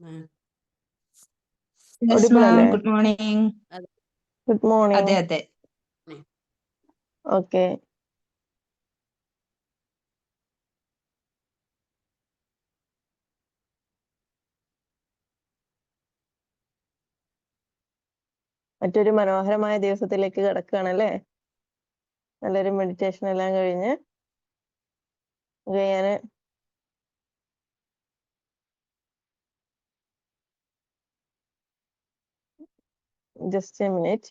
ma'am. Yes, Audible ma'am. അല്ലേ? Good morning. Good morning. അതെ. Okay. മറ്റൊരു മനോഹരമായ ദിവസത്തിലേക്ക് കടക്കുകയാണല്ലേ? നല്ലൊരു മെഡിറ്റേഷൻ എല്ലാം കഴിഞ്ഞ് ഞാന് ജസ്റ്റ് എ മിനിറ്റ്.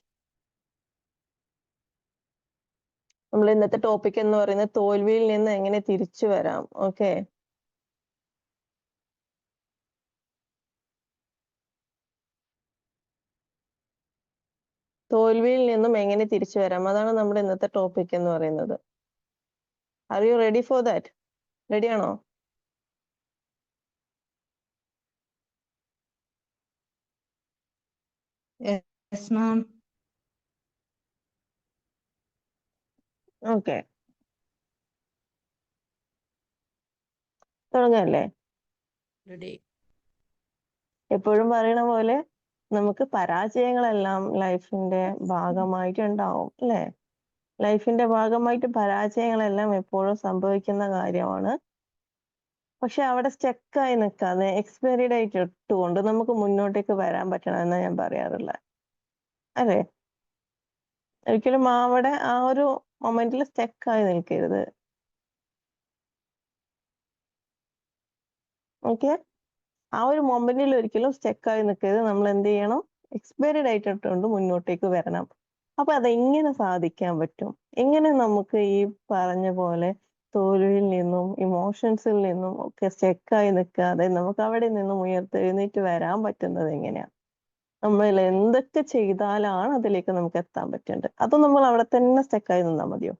നമ്മൾ ഇന്നത്തെ ടോപ്പിക് എന്ന് പറയുന്നത് തോൽവിയിൽ നിന്ന് എങ്ങനെ തിരിച്ചു വരാം. ഓക്കെ, തോൽവിയിൽ നിന്നും എങ്ങനെ തിരിച്ചു വരാം, അതാണ് നമ്മുടെ ഇന്നത്തെ ടോപ്പിക് എന്ന് പറയുന്നത്. Are you ready for that? റെഡിയാണോ? Yes, ma'am. ഓക്കെ, തുടങ്ങല്ലേ? Ready. എപ്പോഴും പറയണ പോലെ നമുക്ക് പരാജയങ്ങളെല്ലാം ലൈഫിന്റെ ഭാഗമായിട്ടുണ്ടാവും അല്ലേ? ലൈഫിന്റെ ഭാഗമായിട്ട് പരാജയങ്ങളെല്ലാം എപ്പോഴും സംഭവിക്കുന്ന കാര്യമാണ്. പക്ഷെ അവിടെ സ്റ്റക്കായി നിൽക്കാതെ എക്സ്പയറി ഡേറ്റ് ഇട്ടുകൊണ്ട് നമുക്ക് മുന്നോട്ടേക്ക് വരാൻ പറ്റണമെന്ന് ഞാൻ പറയാറുള്ളത്, അല്ലേ? ഒരിക്കലും അവിടെ ആ ഒരു മൊമെന്റിൽ സ്റ്റക്കായി നിൽക്കരുത്. ഓക്കെ, ആ ഒരു മൊമെന്റിൽ ഒരിക്കലും സ്റ്റക്കായി നിൽക്കരുത്. നമ്മൾ എന്ത് ചെയ്യണം? എക്സ്പയറി ഡേറ്റ് ഇട്ടുകൊണ്ട് മുന്നോട്ടേക്ക് വരണം. അപ്പൊ അതെങ്ങനെ സാധിക്കാൻ പറ്റും? എങ്ങനെ നമുക്ക് ഈ പറഞ്ഞ പോലെ തോൽവിയിൽ നിന്നും ഇമോഷൻസിൽ നിന്നും ഒക്കെ സ്റ്റക്കായി നിൽക്കാതെ നമുക്ക് അവിടെ നിന്നും ഉയർത്തെഴുന്നേറ്റ് വരാൻ പറ്റുന്നത് എങ്ങനെയാണ്? നമ്മൾ എന്തൊക്കെ ചെയ്താലാണ് അതിലേക്ക് നമുക്ക് എത്താൻ പറ്റേണ്ടത്? അതോ നമ്മൾ അവിടെ തന്നെ സ്റ്റക്കായി നിന്നാൽ മതിയോ?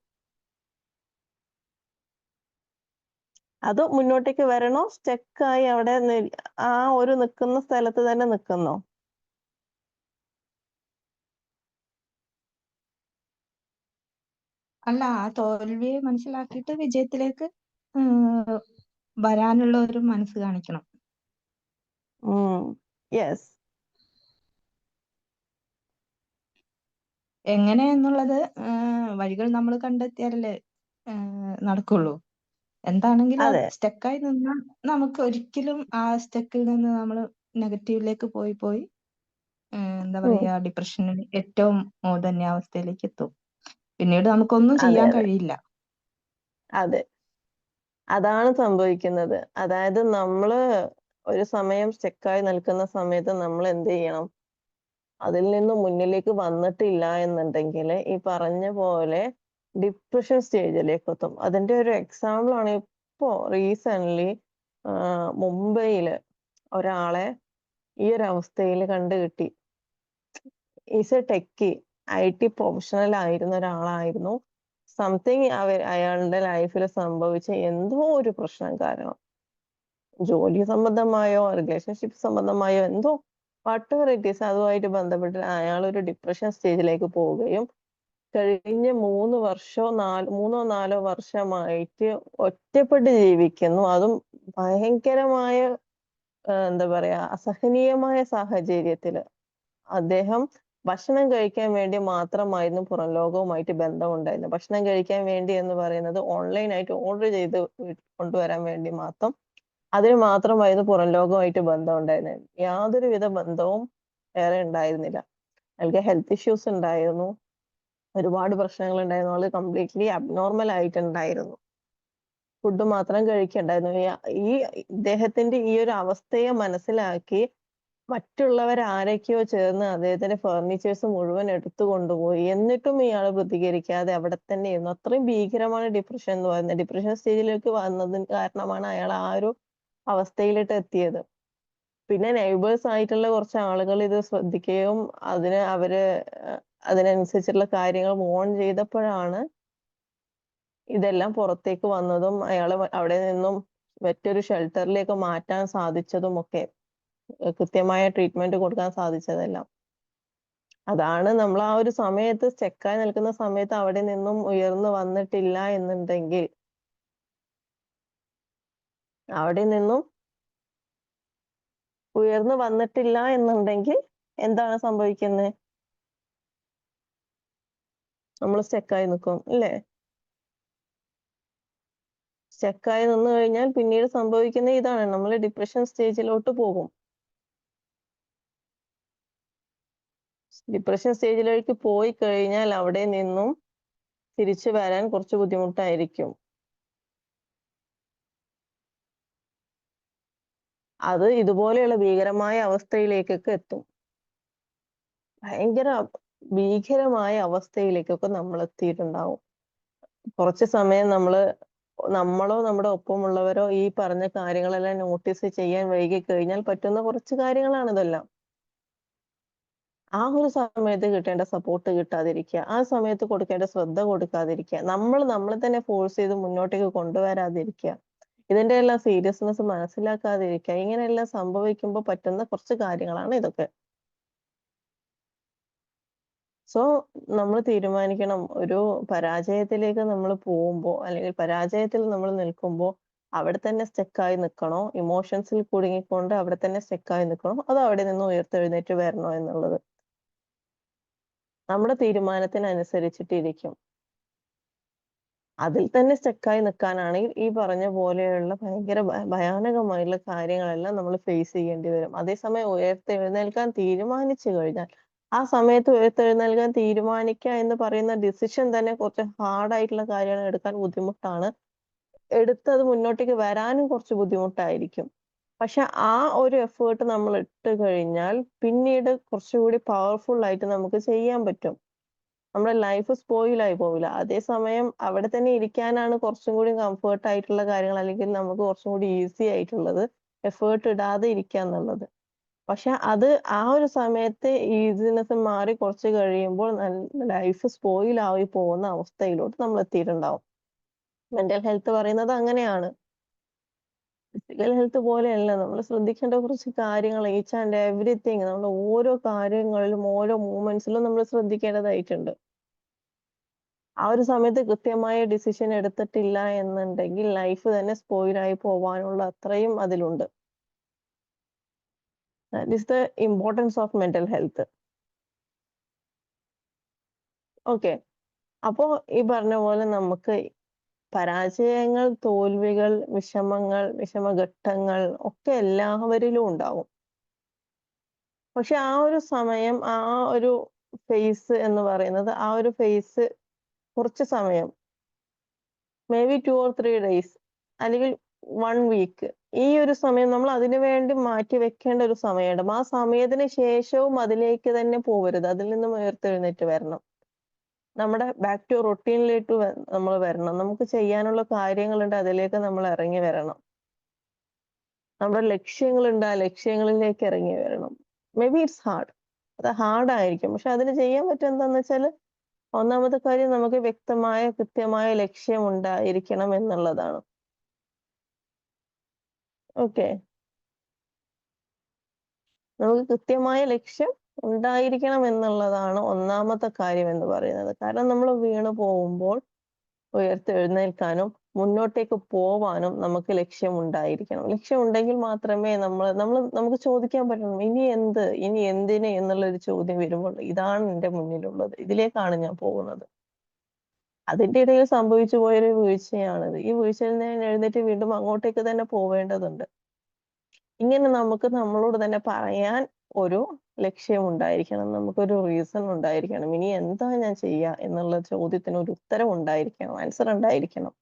അതോ മുന്നോട്ടേക്ക് വരണോ? സ്റ്റക്കായി അവിടെ ആ ഒരു നിൽക്കുന്ന സ്ഥലത്ത് തന്നെ നിൽക്കുന്നോ? അല്ല, ആ തോൽവിയെ മനസ്സിലാക്കിയിട്ട് വിജയത്തിലേക്ക് വരാനുള്ള ഒരു മനസ്സ് കാണിക്കണം. യെസ്. എങ്ങനെ എന്നുള്ളത് വഴികൾ നമ്മൾ കണ്ടെത്തിയാലേ നടക്കുള്ളൂ. എന്താണെങ്കിലും അതെ. സ്റ്റക്കായി നിന്നാൽ നമുക്ക് ഒരിക്കലും ആ സ്റ്റക്കിൽ നിന്ന് നമ്മൾ നെഗറ്റീവിലേക്ക് പോയി എന്താ പറയാ, ഡിപ്രഷനിൽ ഏറ്റവും മൂർധന്യാവസ്ഥയിലേക്ക് എത്തും. പിന്നീട് നമുക്കൊന്നും ചെയ്യാൻ കഴിയില്ല. അതെ, അതാണ് സംഭവിക്കുന്നത്. അതായത് നമ്മള് ഒരു സമയം സ്റ്റക്കായി നിൽക്കുന്ന സമയത്ത് നമ്മൾ എന്ത് ചെയ്യണം? അതിൽ നിന്ന് മുന്നിലേക്ക് വന്നിട്ടില്ല എന്നുണ്ടെങ്കിൽ ഈ പറഞ്ഞ പോലെ ഡിപ്രഷൻ സ്റ്റേജിലേക്ക് എത്തും. അതിന്റെ ഒരു എക്സാമ്പിൾ ആണ് ഇപ്പോ റീസെന്റ് മുംബൈയില് ഒരാളെ ഈ ഒരു അവസ്ഥയിൽ കണ്ടുകിട്ടി. Is a techie, IT professional ആയിരുന്ന ഒരാളായിരുന്നു. സംതിങ് അയാളുടെ ലൈഫിൽ സംഭവിച്ച എന്തോ ഒരു പ്രശ്നം കാരണം, ജോലി സംബന്ധമായോ റിലേഷൻഷിപ്പ് സംബന്ധമായോ എന്തോ വാട്ടെവർ ഇറ്റ് ഈസ്, അതുമായിട്ട് ബന്ധപ്പെട്ട് അയാൾ ഒരു ഡിപ്രഷൻ സ്റ്റേജിലേക്ക് പോവുകയും കഴിഞ്ഞ 3 വർഷമായിട്ട് ഒറ്റപ്പെട്ട് ജീവിക്കുന്നു. അതും ഭയങ്കരമായ എന്താ പറയാ, അസഹനീയമായ സാഹചര്യത്തില് അദ്ദേഹം ഭക്ഷണം കഴിക്കാൻ വേണ്ടി മാത്രമായിരുന്നു പുറം ലോകവുമായിട്ട് ബന്ധമുണ്ടായിരുന്നത്. ഭക്ഷണം കഴിക്കാൻ വേണ്ടി എന്ന് പറയുന്നത് ഓൺലൈനായിട്ട് ഓർഡർ ചെയ്ത് കൊണ്ടുവരാൻ വേണ്ടി മാത്രം, അതിന് മാത്രമായിരുന്നു പുറം ലോകവുമായിട്ട് ബന്ധം ഉണ്ടായിരുന്നത്. യാതൊരുവിധ ബന്ധവും വേറെ ഉണ്ടായിരുന്നില്ല. അയാൾക്ക് ഹെൽത്ത് ഇഷ്യൂസ് ഉണ്ടായിരുന്നു, ഒരുപാട് പ്രശ്നങ്ങൾ ഉണ്ടായിരുന്നു. ആള് കംപ്ലീറ്റ്ലി അബ്നോർമൽ ആയിട്ടുണ്ടായിരുന്നു. ഫുഡ് മാത്രം കഴിക്കണ്ടായിരുന്നു. ഈ ഇദ്ദേഹത്തിന്റെ ഈ ഒരു അവസ്ഥയെ മനസ്സിലാക്കി മറ്റുള്ളവർ ആരൊക്കെയോ ചേർന്ന് അദ്ദേഹത്തിന്റെ ഫർണിച്ചേഴ്സ് മുഴുവൻ എടുത്തു കൊണ്ടുപോയി. എന്നിട്ടും ഇയാൾ പ്രതികരിക്കാതെ അവിടെ തന്നെ ഇരുന്നു. അത്രയും ഭീകരമാണ് ഡിപ്രഷൻ എന്ന് പറയുന്നത്. ഡിപ്രഷൻ സ്റ്റേജിലേക്ക് വന്നതിന് കാരണമാണ് അയാൾ ആ ഒരു അവസ്ഥയിലിട്ട് എത്തിയത്. പിന്നെ നെയ്ബേഴ്സ് ആയിട്ടുള്ള കുറച്ച് ആളുകൾ ഇത് ശ്രദ്ധിക്കുകയും അതിനനുസരിച്ചുള്ള കാര്യങ്ങൾ ഓൺ ചെയ്തപ്പോഴാണ് ഇതെല്ലാം പുറത്തേക്ക് വന്നതും അയാളെ അവിടെ നിന്നും മറ്റൊരു ഷെൽട്ടറിലേക്ക് മാറ്റാൻ സാധിച്ചതും ഒക്കെ, കൃത്യമായ ട്രീറ്റ്മെന്റ് കൊടുക്കാൻ സാധിച്ചതെല്ലാം. അതാണ് നമ്മൾ ആ ഒരു സമയത്ത് സ്റ്റക്കായി നിൽക്കുന്ന സമയത്ത് അവിടെ നിന്നും ഉയർന്നു വന്നിട്ടില്ല എന്നുണ്ടെങ്കിൽ, അവിടെ നിന്നും ഉയർന്നു വന്നിട്ടില്ല എന്നുണ്ടെങ്കിൽ എന്താണ് സംഭവിക്കുന്നത്? നമ്മൾ സ്റ്റക്കായി നിൽക്കും അല്ലേ? സ്റ്റക്കായി നിന്ന് കഴിഞ്ഞാൽ പിന്നീട് സംഭവിക്കുന്ന ഇതാണ്, നമ്മൾ ഡിപ്രഷൻ സ്റ്റേജിലോട്ട് പോകും. ഡിപ്രഷൻ സ്റ്റേജിലേക്ക് പോയി കഴിഞ്ഞാൽ അവിടെ നിന്നും തിരിച്ചു വരാൻ കുറച്ച് ബുദ്ധിമുട്ടായിരിക്കും. അത് ഇതുപോലെയുള്ള ഭീകരമായ അവസ്ഥയിലേക്കൊക്കെ എത്തും. ഭയങ്കര ഭീകരമായ അവസ്ഥയിലേക്കൊക്കെ നമ്മൾ എത്തിയിട്ടുണ്ടാവും. കുറച്ച് സമയം നമ്മളോ നമ്മുടെ ഒപ്പമുള്ളവരോ ഈ പറഞ്ഞ കാര്യങ്ങളെല്ലാം നോട്ടീസ് ചെയ്യാൻ വൈകി കഴിഞ്ഞാൽ പറ്റുന്ന കുറച്ച് കാര്യങ്ങളാണ് ഇതെല്ലാം. ആ ഒരു സമയത്ത് കിട്ടേണ്ട സപ്പോർട്ട് കിട്ടാതിരിക്കുക, ആ സമയത്ത് കൊടുക്കേണ്ട ശ്രദ്ധ കൊടുക്കാതിരിക്കുക, നമ്മളെ തന്നെ ഫോഴ്സ് ചെയ്ത് മുന്നോട്ടേക്ക് കൊണ്ടുവരാതിരിക്കുക, ഇതിന്റെ എല്ലാം സീരിയസ്നെസ് മനസ്സിലാക്കാതിരിക്കുക, ഇങ്ങനെയെല്ലാം സംഭവിക്കുമ്പോൾ പറ്റുന്ന കുറച്ച് കാര്യങ്ങളാണ് ഇതൊക്കെ. സോ നമ്മൾ തീരുമാനിക്കണം, ഒരു പരാജയത്തിലേക്ക് നമ്മൾ പോകുമ്പോൾ അല്ലെങ്കിൽ പരാജയത്തിൽ നമ്മൾ നിൽക്കുമ്പോൾ അവിടെ തന്നെ സ്റ്റക്കായി നിൽക്കണോ, ഇമോഷൻസിൽ കുടുങ്ങിക്കൊണ്ട് അവിടെ തന്നെ സ്റ്റക്കായി നിൽക്കണോ, അതോ അവിടെ നിന്ന് ഉയർത്തെഴുന്നേറ്റ് വരണോ എന്നുള്ളത് നമ്മുടെ തീരുമാനത്തിനനുസരിച്ചിട്ടിരിക്കും. അതിൽ തന്നെ സ്റ്റക്കായി നിൽക്കാനാണെങ്കിൽ ഈ പറഞ്ഞ പോലെയുള്ള ഭയങ്കര ഭയാനകമായിട്ടുള്ള കാര്യങ്ങളെല്ലാം നമ്മൾ ഫേസ് ചെയ്യേണ്ടി വരും. അതേസമയം ഉയർത്തെഴുന്നേൽക്കാൻ തീരുമാനിച്ചു കഴിഞ്ഞാൽ ആ സമയത്ത് ഉയർത്തെഴുന്നേൽക്കാൻ തീരുമാനിക്കുക എന്ന് പറയുന്ന ഡിസിഷൻ തന്നെ കുറച്ച് ഹാർഡായിട്ടുള്ള കാര്യങ്ങൾ എടുക്കാൻ ബുദ്ധിമുട്ടാണ്. എടുത്തത് മുന്നോട്ടേക്ക് വരാനും കുറച്ച് ബുദ്ധിമുട്ടായിരിക്കും. പക്ഷെ ആ ഒരു എഫേർട്ട് നമ്മൾ ഇട്ട് കഴിഞ്ഞാൽ പിന്നീട് കുറച്ചുകൂടി പവർഫുൾ ആയിട്ട് നമുക്ക് ചെയ്യാൻ പറ്റും. നമ്മുടെ ലൈഫ് സ്പോയിലായി പോവില്ല. അതേസമയം അവിടെ തന്നെ ഇരിക്കാനാണ് കുറച്ചും കൂടി കംഫർട്ട് ആയിട്ടുള്ള കാര്യങ്ങൾ, അല്ലെങ്കിൽ നമുക്ക് കുറച്ചും കൂടി ഈസി ആയിട്ടുള്ളത് എഫേർട്ട് ഇടാതെ ഇരിക്കുക എന്നുള്ളത്. പക്ഷെ അത് ആ ഒരു സമയത്ത് ഈസിനെസ് മാറി കുറച്ച് കഴിയുമ്പോൾ ലൈഫ് സ്പോയിലായി പോകുന്ന അവസ്ഥയിലോട്ട് നമ്മൾ എത്തിയിട്ടുണ്ടാവും. മെന്റൽ ഹെൽത്ത് പറയുന്നത് അങ്ങനെയാണ്. ഫിസിക്കൽ ഹെൽത്ത് പോലെയല്ല. നമ്മൾ ശ്രദ്ധിക്കേണ്ട കുറച്ച് കാര്യങ്ങൾ, ഈച്ച് ആൻഡ് എവരിതിങ്, നമ്മുടെ ഓരോ കാര്യങ്ങളിലും ഓരോ മൂവ്മെന്റ്സിലും നമ്മൾ ശ്രദ്ധിക്കേണ്ടതായിട്ടുണ്ട്. ആ ഒരു സമയത്ത് കൃത്യമായ ഡിസിഷൻ എടുത്തിട്ടില്ല എന്നുണ്ടെങ്കിൽ ലൈഫ് തന്നെ സ്പോയിലായി പോവാനുള്ള അത്രയും അതിലുണ്ട്. That is the importance of mental health. Okay, അപ്പോ ഈ പറഞ്ഞ പോലെ നമുക്ക് പരാജയങ്ങൾ, തോൽവികൾ, വിഷമങ്ങൾ, വിഷമഘട്ടങ്ങൾ ഒക്കെ എല്ലാവരിലും ഉണ്ടാവും. പക്ഷെ ആ ഒരു സമയം, ആ ഒരു ഫേസ് എന്ന് പറയുന്നത്, ആ ഒരു ഫേസ് കുറച്ച് സമയം, മേ ബി 2 or 3 days അല്ലെങ്കിൽ 1 week, ഈ ഒരു സമയം നമ്മൾ അതിനു വേണ്ടി മാറ്റി വെക്കേണ്ട ഒരു സമയമുണ്ട്. ആ സമയത്തിന് ശേഷവും അതിലേക്ക് തന്നെ പോവരുത്. അതിൽ നിന്നും ഉയർത്തെഴുന്നേറ്റ് വരണം. നമ്മുടെ ബാക്ക് ടു റൊട്ടീനിലേക്ക് നമ്മൾ വരണം. നമുക്ക് ചെയ്യാനുള്ള കാര്യങ്ങളുണ്ട്, അതിലേക്ക് നമ്മൾ ഇറങ്ങി വരണം. നമ്മുടെ ലക്ഷ്യങ്ങളുണ്ട്, ആ ലക്ഷ്യങ്ങളിലേക്ക് ഇറങ്ങി വരണം. മേ ബി ഇറ്റ്സ് ഹാർഡ്, അത് ഹാർഡായിരിക്കും. പക്ഷെ അതിന് ചെയ്യാൻ പറ്റും എന്താന്ന് വെച്ചാൽ, ഒന്നാമത്തെ കാര്യം നമുക്ക് വ്യക്തമായ കൃത്യമായ ലക്ഷ്യം ഉണ്ടായിരിക്കണം എന്നുള്ളതാണ്. ഓക്കെ, നമുക്ക് കൃത്യമായ ലക്ഷ്യം ഉണ്ടായിരിക്കണം എന്നുള്ളതാണ് ഒന്നാമത്തെ കാര്യം എന്ന് പറയുന്നത്. കാരണം നമ്മൾ വീണു പോകുമ്പോൾ ഉയർത്തെഴുന്നേൽക്കാനും മുന്നോട്ടേക്ക് പോവാനും നമുക്ക് ലക്ഷ്യം ഉണ്ടായിരിക്കണം. ലക്ഷ്യം ഉണ്ടെങ്കിൽ മാത്രമേ നമുക്ക് ചോദിക്കാൻ പറ്റണം, ഇനി എന്തിന് എന്നുള്ളൊരു ചോദ്യം വരുമ്പോൾ ഇതാണ് എന്റെ മുന്നിലുള്ളത്, ഇതിലേക്കാണ് ഞാൻ പോകുന്നത്. അതിന്റെ ഇടയിൽ സംഭവിച്ചു പോയൊരു വീഴ്ചയാണിത്. ഈ വീഴ്ചയിൽ നിന്ന് എഴുന്നേറ്റ് വീണ്ടും അങ്ങോട്ടേക്ക് തന്നെ പോവേണ്ടതുണ്ട്. ഇങ്ങനെ നമുക്ക് നമ്മളോട് തന്നെ പറയാൻ ഒരു ലക്ഷ്യം ഉണ്ടായിരിക്കണം. നമുക്കൊരു റീസൺ ഉണ്ടായിരിക്കണം. ഇനി എന്താ ഞാൻ ചെയ്യുക എന്നുള്ള ചോദ്യത്തിന് ഒരു ഉത്തരം ഉണ്ടായിരിക്കണം, ആൻസർ ഉണ്ടായിരിക്കണം.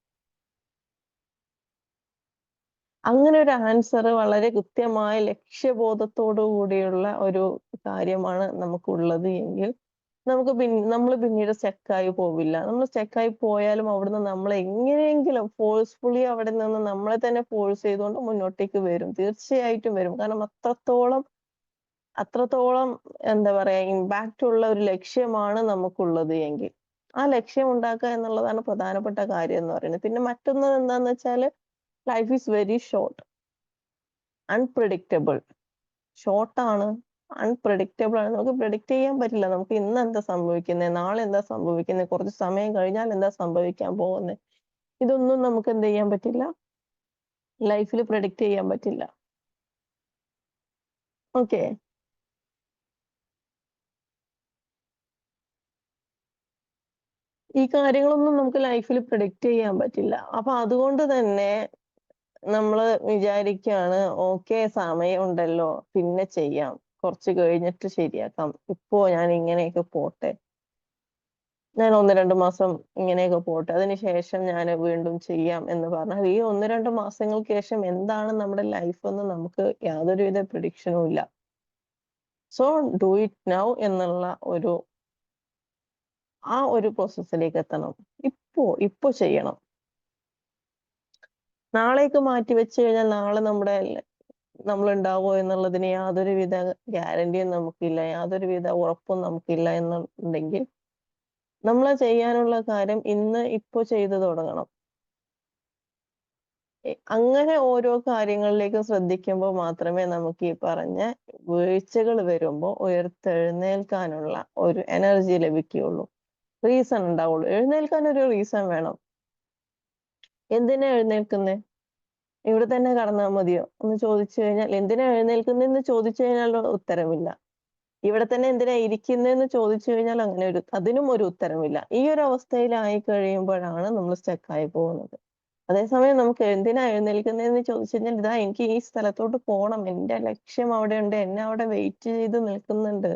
അങ്ങനെ ഒരു ആൻസർ വളരെ കൃത്യമായ ലക്ഷ്യബോധത്തോടു കൂടിയുള്ള ഒരു കാര്യമാണ് നമുക്കുള്ളത് എങ്കിൽ നമ്മൾ പിന്നീട് സ്റ്റക്കായി പോവില്ല. നമ്മൾ സ്റ്റക്കായി പോയാലും അവിടുന്ന് നമ്മൾ എങ്ങനെയെങ്കിലും ഫോഴ്സ്ഫുള്ളി അവിടെ നിന്ന് നമ്മളെ തന്നെ ഫോഴ്സ് ചെയ്തുകൊണ്ട് മുന്നോട്ടേക്ക് വരും. തീർച്ചയായിട്ടും വരും. കാരണം അത്രത്തോളം എന്താ പറയാ, ഇമ്പാക്റ്റ് ഉള്ള ഒരു ലക്ഷ്യമാണ് നമുക്കുള്ളത് എങ്കിൽ ആ ലക്ഷ്യം ഉണ്ടാക്കുക എന്നുള്ളതാണ് പ്രധാനപ്പെട്ട കാര്യം എന്ന് പറയുന്നത്. പിന്നെ മറ്റൊന്ന് എന്താന്ന് വെച്ചാല്, life is very short, unpredictable. ഷോർട്ടാണ്, അൺപ്രഡിക്റ്റബിൾ ആണ്. നമുക്ക് പ്രെഡിക്റ്റ് ചെയ്യാൻ പറ്റില്ല. നമുക്ക് ഇന്ന് എന്താ സംഭവിക്കുന്നത്, നാളെ എന്താ സംഭവിക്കുന്നത്, കുറച്ച് സമയം കഴിഞ്ഞാൽ എന്താ സംഭവിക്കാൻ പോകുന്നത്, ഇതൊന്നും നമുക്ക് എന്ത് ചെയ്യാൻ പറ്റില്ല, ലൈഫിൽ പ്രെഡിക്റ്റ് ചെയ്യാൻ പറ്റില്ല. ഓക്കെ. ഈ കാര്യങ്ങളൊന്നും നമുക്ക് ലൈഫിൽ പ്രെഡിക്റ്റ് ചെയ്യാൻ പറ്റില്ല. അപ്പൊ അതുകൊണ്ട് തന്നെ നമ്മള് വിചാരിക്കാണ് ഓക്കെ സമയമുണ്ടല്ലോ പിന്നെ ചെയ്യാം. കുറച്ച് കഴിഞ്ഞിട്ട് ശരിയാക്കാം. ഇപ്പോ ഞാൻ ഇങ്ങനെയൊക്കെ പോട്ടെ. ഞാൻ 1, 2 മാസം ഇങ്ങനെയൊക്കെ പോട്ടെ. അതിനുശേഷം ഞാന് വീണ്ടും ചെയ്യാം എന്ന് പറഞ്ഞാൽ ഈ 1, 2 മാസങ്ങൾക്ക് ശേഷം എന്താണ് നമ്മുടെ ലൈഫ് എന്ന് നമുക്ക് യാതൊരുവിധ പ്രെഡിക്ഷനും ഇല്ല. സോ ഡു ഇറ്റ് നൗ എന്നുള്ള ആ ഒരു പ്രോസസ്സിലേക്ക് എത്തണം. ഇപ്പൊ ചെയ്യണം. നാളേക്ക് മാറ്റി വെച്ച് കഴിഞ്ഞാൽ നാളെ നമ്മളുണ്ടാവോ എന്നുള്ളതിന് യാതൊരുവിധ ഗ്യാരണ്ടിയും നമുക്കില്ല. യാതൊരുവിധ ഉറപ്പും നമുക്കില്ല എന്നുണ്ടെങ്കിൽ നമ്മള് ചെയ്യാനുള്ള കാര്യം ഇപ്പൊ ചെയ്തു തുടങ്ങണം. അങ്ങനെ ഓരോ കാര്യങ്ങളിലേക്കും ശ്രദ്ധിക്കുമ്പോൾ മാത്രമേ നമുക്ക് ഈ പറഞ്ഞ വീഴ്ചകൾ വരുമ്പോൾ ഉയർത്തെഴുന്നേൽക്കാനുള്ള ഒരു എനർജി ലഭിക്കുകയുള്ളൂ. റീസൺ ഉണ്ടാവുള്ളൂ. എഴുന്നേൽക്കാൻ ഒരു റീസൺ വേണം. എന്തിനാ എഴുന്നേൽക്കുന്നേ? ഇവിടെ തന്നെ കടന്നാൽ മതിയോ എന്ന് ചോദിച്ചു കഴിഞ്ഞാൽ എന്തിനാ എഴുന്നേൽക്കുന്നതെന്ന് ചോദിച്ചു കഴിഞ്ഞാൽ ഉത്തരമില്ല. ഇവിടെ തന്നെ എന്തിനാ ഇരിക്കുന്നതെന്ന് ചോദിച്ചു കഴിഞ്ഞാൽ അതിനും ഒരു ഉത്തരമില്ല. ഈ ഒരു അവസ്ഥയിലായി കഴിയുമ്പോഴാണ് നമ്മൾ സ്റ്റക്കായി പോകുന്നത്. അതേസമയം നമുക്ക് എന്തിനാ എഴുന്നേൽക്കുന്നതെന്ന് ചോദിച്ചു കഴിഞ്ഞാൽ ഇതാ എനിക്ക് ഈ സ്ഥലത്തോട്ട് പോണം. എന്റെ ലക്ഷ്യം അവിടെയുണ്ട്. എന്നെ അവിടെ വെയിറ്റ് ചെയ്ത് നിൽക്കുന്നുണ്ട്.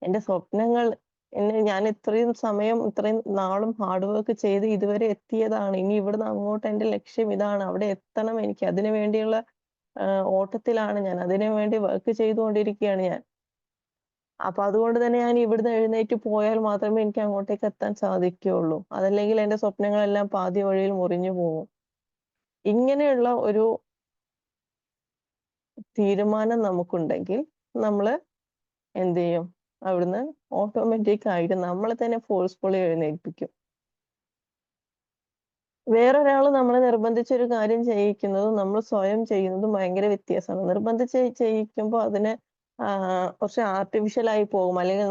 എന്റെ സ്വപ്നങ്ങൾ ഞാൻ ഇത്രയും സമയം ഇത്രയും നാളും ഹാർഡ് വർക്ക് ചെയ്ത് ഇതുവരെ എത്തിയതാണ്. ഇനി ഇവിടുന്ന് അങ്ങോട്ട് എന്റെ ലക്ഷ്യം ഇതാണ്. അവിടെ എത്തണം എനിക്ക്. അതിനു വേണ്ടിയുള്ള ഓട്ടത്തിലാണ് ഞാൻ. അതിനു വേണ്ടി വർക്ക് ചെയ്തുകൊണ്ടിരിക്കുകയാണ് ഞാൻ. അപ്പൊ അതുകൊണ്ട് തന്നെ ഞാൻ ഇവിടുന്ന് എഴുന്നേറ്റ് പോയാൽ മാത്രമേ എനിക്ക് അങ്ങോട്ടേക്ക് എത്താൻ സാധിക്കുകയുള്ളൂ. അതല്ലെങ്കിൽ എന്റെ സ്വപ്നങ്ങളെല്ലാം പാതി വഴിയിൽ മുറിഞ്ഞു പോകും. ഇങ്ങനെയുള്ള ഒരു തീരുമാനം നമുക്കുണ്ടെങ്കിൽ നമ്മള് എന്ത് ചെയ്യും? അവിടുന്ന് ഓട്ടോമാറ്റിക് ആയിട്ട് നമ്മളെ തന്നെ ഫോഴ്സ്ഫുള്ളി എഴുന്നേൽപ്പിക്കും. വേറൊരാള് നമ്മളെ നിർബന്ധിച്ച് ഒരു കാര്യം ചെയ്യിക്കുന്നതും നമ്മൾ സ്വയം ചെയ്യുന്നതും ഭയങ്കര വ്യത്യാസമാണ്. നിർബന്ധിച്ച് ചെയ്യിക്കുമ്പോൾ അതിന് കുറച്ച് ആർട്ടിഫിഷ്യൽ ആയി പോകും. അല്ലെങ്കിൽ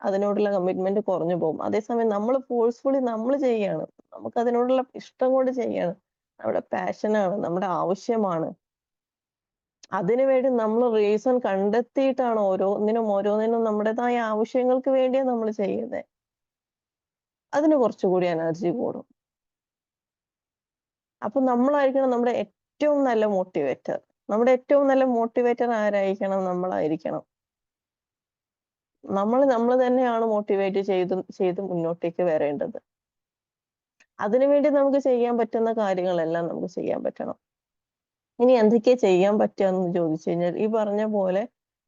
അതിനോടുള്ള കമ്മിറ്റ്മെന്റ് കുറഞ്ഞു പോകും. അതേസമയം നമ്മൾ ഫോഴ്സ്ഫുള്ളി നമ്മൾ ചെയ്യാണ്. നമുക്ക് അതിനോടുള്ള ഇഷ്ടം കൊണ്ട് ചെയ്യാണ്. നമ്മുടെ പാഷനാണ്, നമ്മുടെ ആവശ്യമാണ്. അതിനുവേണ്ടി നമ്മൾ റീസൺ കണ്ടെത്തിയിട്ടാണ് ഓരോന്നിനും നമ്മുടേതായ ആവശ്യങ്ങൾക്ക് വേണ്ടിയാണ് നമ്മൾ ചെയ്യുന്നത്. അതിന് കുറച്ചുകൂടി എനർജി കൂടും. അപ്പൊ നമ്മളായിരിക്കണം നമ്മുടെ ഏറ്റവും നല്ല മോട്ടിവേറ്റർ. നമ്മുടെ ഏറ്റവും നല്ല മോട്ടിവേറ്റർ ആരായിരിക്കണം? നമ്മളായിരിക്കണം. നമ്മൾ തന്നെയാണ് മോട്ടിവേറ്റ് ചെയ്ത് മുന്നോട്ടേക്ക് വരേണ്ടത്. അതിനുവേണ്ടി നമുക്ക് ചെയ്യാൻ പറ്റുന്ന കാര്യങ്ങളെല്ലാം നമുക്ക് ചെയ്യാൻ പറ്റണം. ഇനി എന്തൊക്കെയാ ചെയ്യാൻ പറ്റുക എന്ന് ചോദിച്ചു കഴിഞ്ഞാൽ ഈ പറഞ്ഞ പോലെ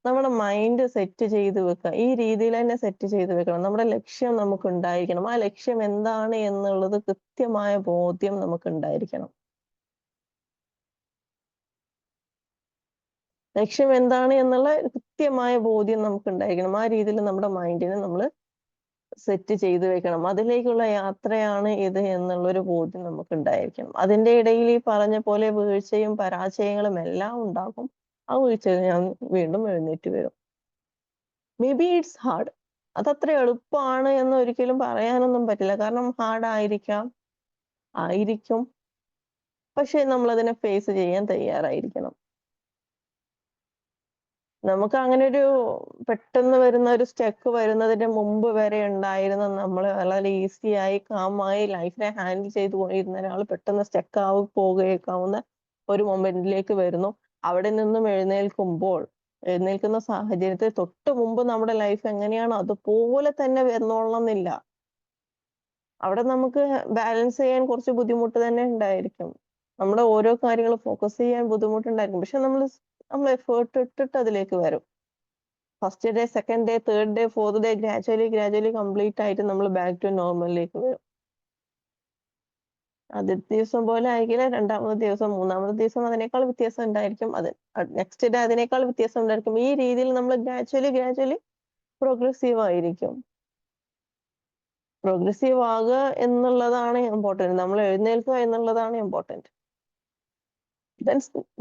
നമ്മുടെ മൈൻഡ് സെറ്റ് ചെയ്ത് വെക്കുക. ഈ രീതിയിൽ തന്നെ സെറ്റ് ചെയ്ത് വെക്കണം. നമ്മുടെ ലക്ഷ്യം നമുക്ക് ഉണ്ടായിരിക്കണം. ആ ലക്ഷ്യം എന്താണ് എന്നുള്ളത് കൃത്യമായ ബോധ്യം നമുക്ക് ഉണ്ടായിരിക്കണം. ലക്ഷ്യം എന്താണ് എന്നുള്ള കൃത്യമായ ബോധ്യം നമുക്ക് ഉണ്ടായിരിക്കണം. ആ രീതിയിൽ നമ്മുടെ മൈൻഡിനെ നമ്മൾ സെറ്റ് ചെയ്ത് വെക്കണം. അതിലേക്കുള്ള യാത്രയാണ് ഇത് എന്നുള്ളൊരു ബോധ്യം നമുക്ക് ഉണ്ടായിരിക്കണം. അതിന്റെ ഇടയിൽ ഈ പറഞ്ഞ പോലെ വീഴ്ചയും പരാജയങ്ങളും എല്ലാം ഉണ്ടാകും. ആ വീഴ്ചയിൽ ഞാൻ വീണ്ടും എഴുന്നേറ്റ് വരും. May be it's hard. അതത്ര എളുപ്പമാണ് എന്ന് ഒരിക്കലും പറയാനൊന്നും പറ്റില്ല. കാരണം ഹാർഡ് ആയിരിക്കും. പക്ഷെ നമ്മൾ അതിനെ ഫേസ് ചെയ്യാൻ തയ്യാറായിരിക്കണം. നമുക്ക് അങ്ങനെ ഒരു പെട്ടെന്ന് വരുന്ന ഒരു സ്റ്റക്ക് വരുന്നതിന് മുമ്പ് വരെ ഉണ്ടായിരുന്ന നമ്മൾ വളരെ ഈസിയായി കാമായി ലൈഫിനെ ഹാൻഡിൽ ചെയ്ത് പോയിരുന്ന ഒരാൾ പെട്ടെന്ന് സ്റ്റക്ക് പോകേക്കാവുന്ന ഒരു മൊമെന്റിലേക്ക് വരുന്നു. അവിടെ നിന്നും എഴുന്നേൽക്കുന്ന സാഹചര്യത്തിൽ തൊട്ട് മുമ്പ് നമ്മുടെ ലൈഫ് എങ്ങനെയാണോ അതുപോലെ തന്നെ വന്നോളണമെന്നില്ല. അവിടെ നമുക്ക് ബാലൻസ് ചെയ്യാൻ കുറച്ച് ബുദ്ധിമുട്ട് തന്നെ ഉണ്ടായിരിക്കും. നമ്മുടെ ഓരോ കാര്യങ്ങൾ ഫോക്കസ് ചെയ്യാൻ ബുദ്ധിമുട്ടുണ്ടായിരിക്കും. പക്ഷെ നമ്മൾ എഫേർട്ട് ഇട്ടിട്ട് അതിലേക്ക് വരും. First day, second day, third day, fourth day gradually complete ആയിട്ട് നമ്മൾ ബാക്ക് ടു നോർമലിലേക്ക് വരും. ആദ്യത്തെ ദിവസം പോലെ ആയിരിക്കില്ല രണ്ടാമത്തെ ദിവസം, മൂന്നാമത്തെ ദിവസം അതിനേക്കാൾ വ്യത്യാസം ഉണ്ടായിരിക്കും. നെക്സ്റ്റ് ഡേ അതിനേക്കാൾ വ്യത്യാസം ഉണ്ടായിരിക്കും. ഈ രീതിയിൽ നമ്മൾ ഗ്രാജുവലി പ്രോഗ്രസീവ് ആയിരിക്കും. പ്രോഗ്രസീവ് ആകുക എന്നുള്ളതാണ് ഇമ്പോർട്ടന്റ്. നമ്മൾ എഴുന്നേൽക്കുക എന്നുള്ളതാണ് ഇമ്പോർട്ടന്റ്.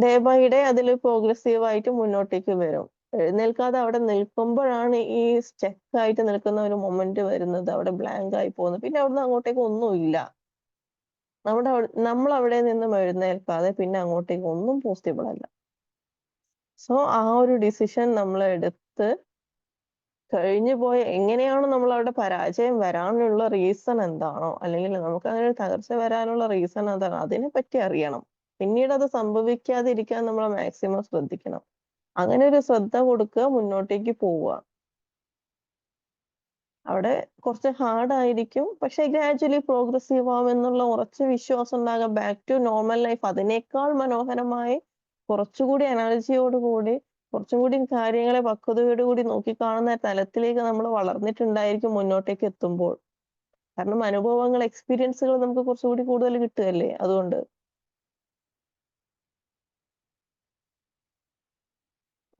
ഡേ ബൈ ഡേ അതിൽ പ്രോഗ്രസീവ് ആയിട്ട് മുന്നോട്ടേക്ക് വരും. എഴുന്നേൽക്കാതെ അവിടെ നിൽക്കുമ്പോഴാണ് ഈ സ്റ്റക്ക് ആയിട്ട് നിൽക്കുന്ന ഒരു മൊമെന്റ് വരുന്നത്. അവിടെ ബ്ലാങ്ക് ആയി പോകുന്നത്. പിന്നെ അവിടുന്ന് അങ്ങോട്ടേക്ക് ഒന്നുമില്ല. നമ്മൾ അവിടെ നിന്നും എഴുന്നേൽക്കാതെ പിന്നെ അങ്ങോട്ടേക്ക് ഒന്നും പോസിബിൾ അല്ല. സോ ആ ഒരു ഡിസിഷൻ നമ്മൾ എടുത്ത് കഴിഞ്ഞു പോയ എങ്ങനെയാണോ നമ്മൾ അവിടെ പരാജയം വരാനുള്ള റീസൺ എന്താണോ, അല്ലെങ്കിൽ നമുക്ക് അങ്ങനെ ഒരു തകർച്ച വരാനുള്ള റീസൺ എന്താണ്, അതിനെ പറ്റി അറിയണം. പിന്നീട് അത് സംഭവിക്കാതിരിക്കാൻ നമ്മൾ മാക്സിമം ശ്രദ്ധിക്കണം. അങ്ങനെ ഒരു ശ്രദ്ധ കൊടുക്കുക, മുന്നോട്ടേക്ക് പോവുക. അവിടെ കുറച്ച് ഹാർഡ് ആയിരിക്കും, പക്ഷെ ഗ്രാജുവലി പ്രോഗ്രസീവ് ആവും എന്നുള്ള ഉറച്ച വിശ്വാസം ഉണ്ടാകുക. ബാക്ക് ടു നോർമൽ ലൈഫ് അതിനേക്കാൾ മനോഹരമായി കുറച്ചുകൂടി എനർജിയോട് കൂടി കുറച്ചും കൂടി കാര്യങ്ങളെ പക്വതയോടുകൂടി നോക്കിക്കാണുന്ന തലത്തിലേക്ക് നമ്മൾ വളർന്നിട്ടുണ്ടായിരിക്കും മുന്നോട്ടേക്ക് എത്തുമ്പോൾ. കാരണം അനുഭവങ്ങൾ, എക്സ്പീരിയൻസുകൾ നമുക്ക് കുറച്ചുകൂടി കൂടുതൽ കിട്ടുകയല്ലേ അതുകൊണ്ട്.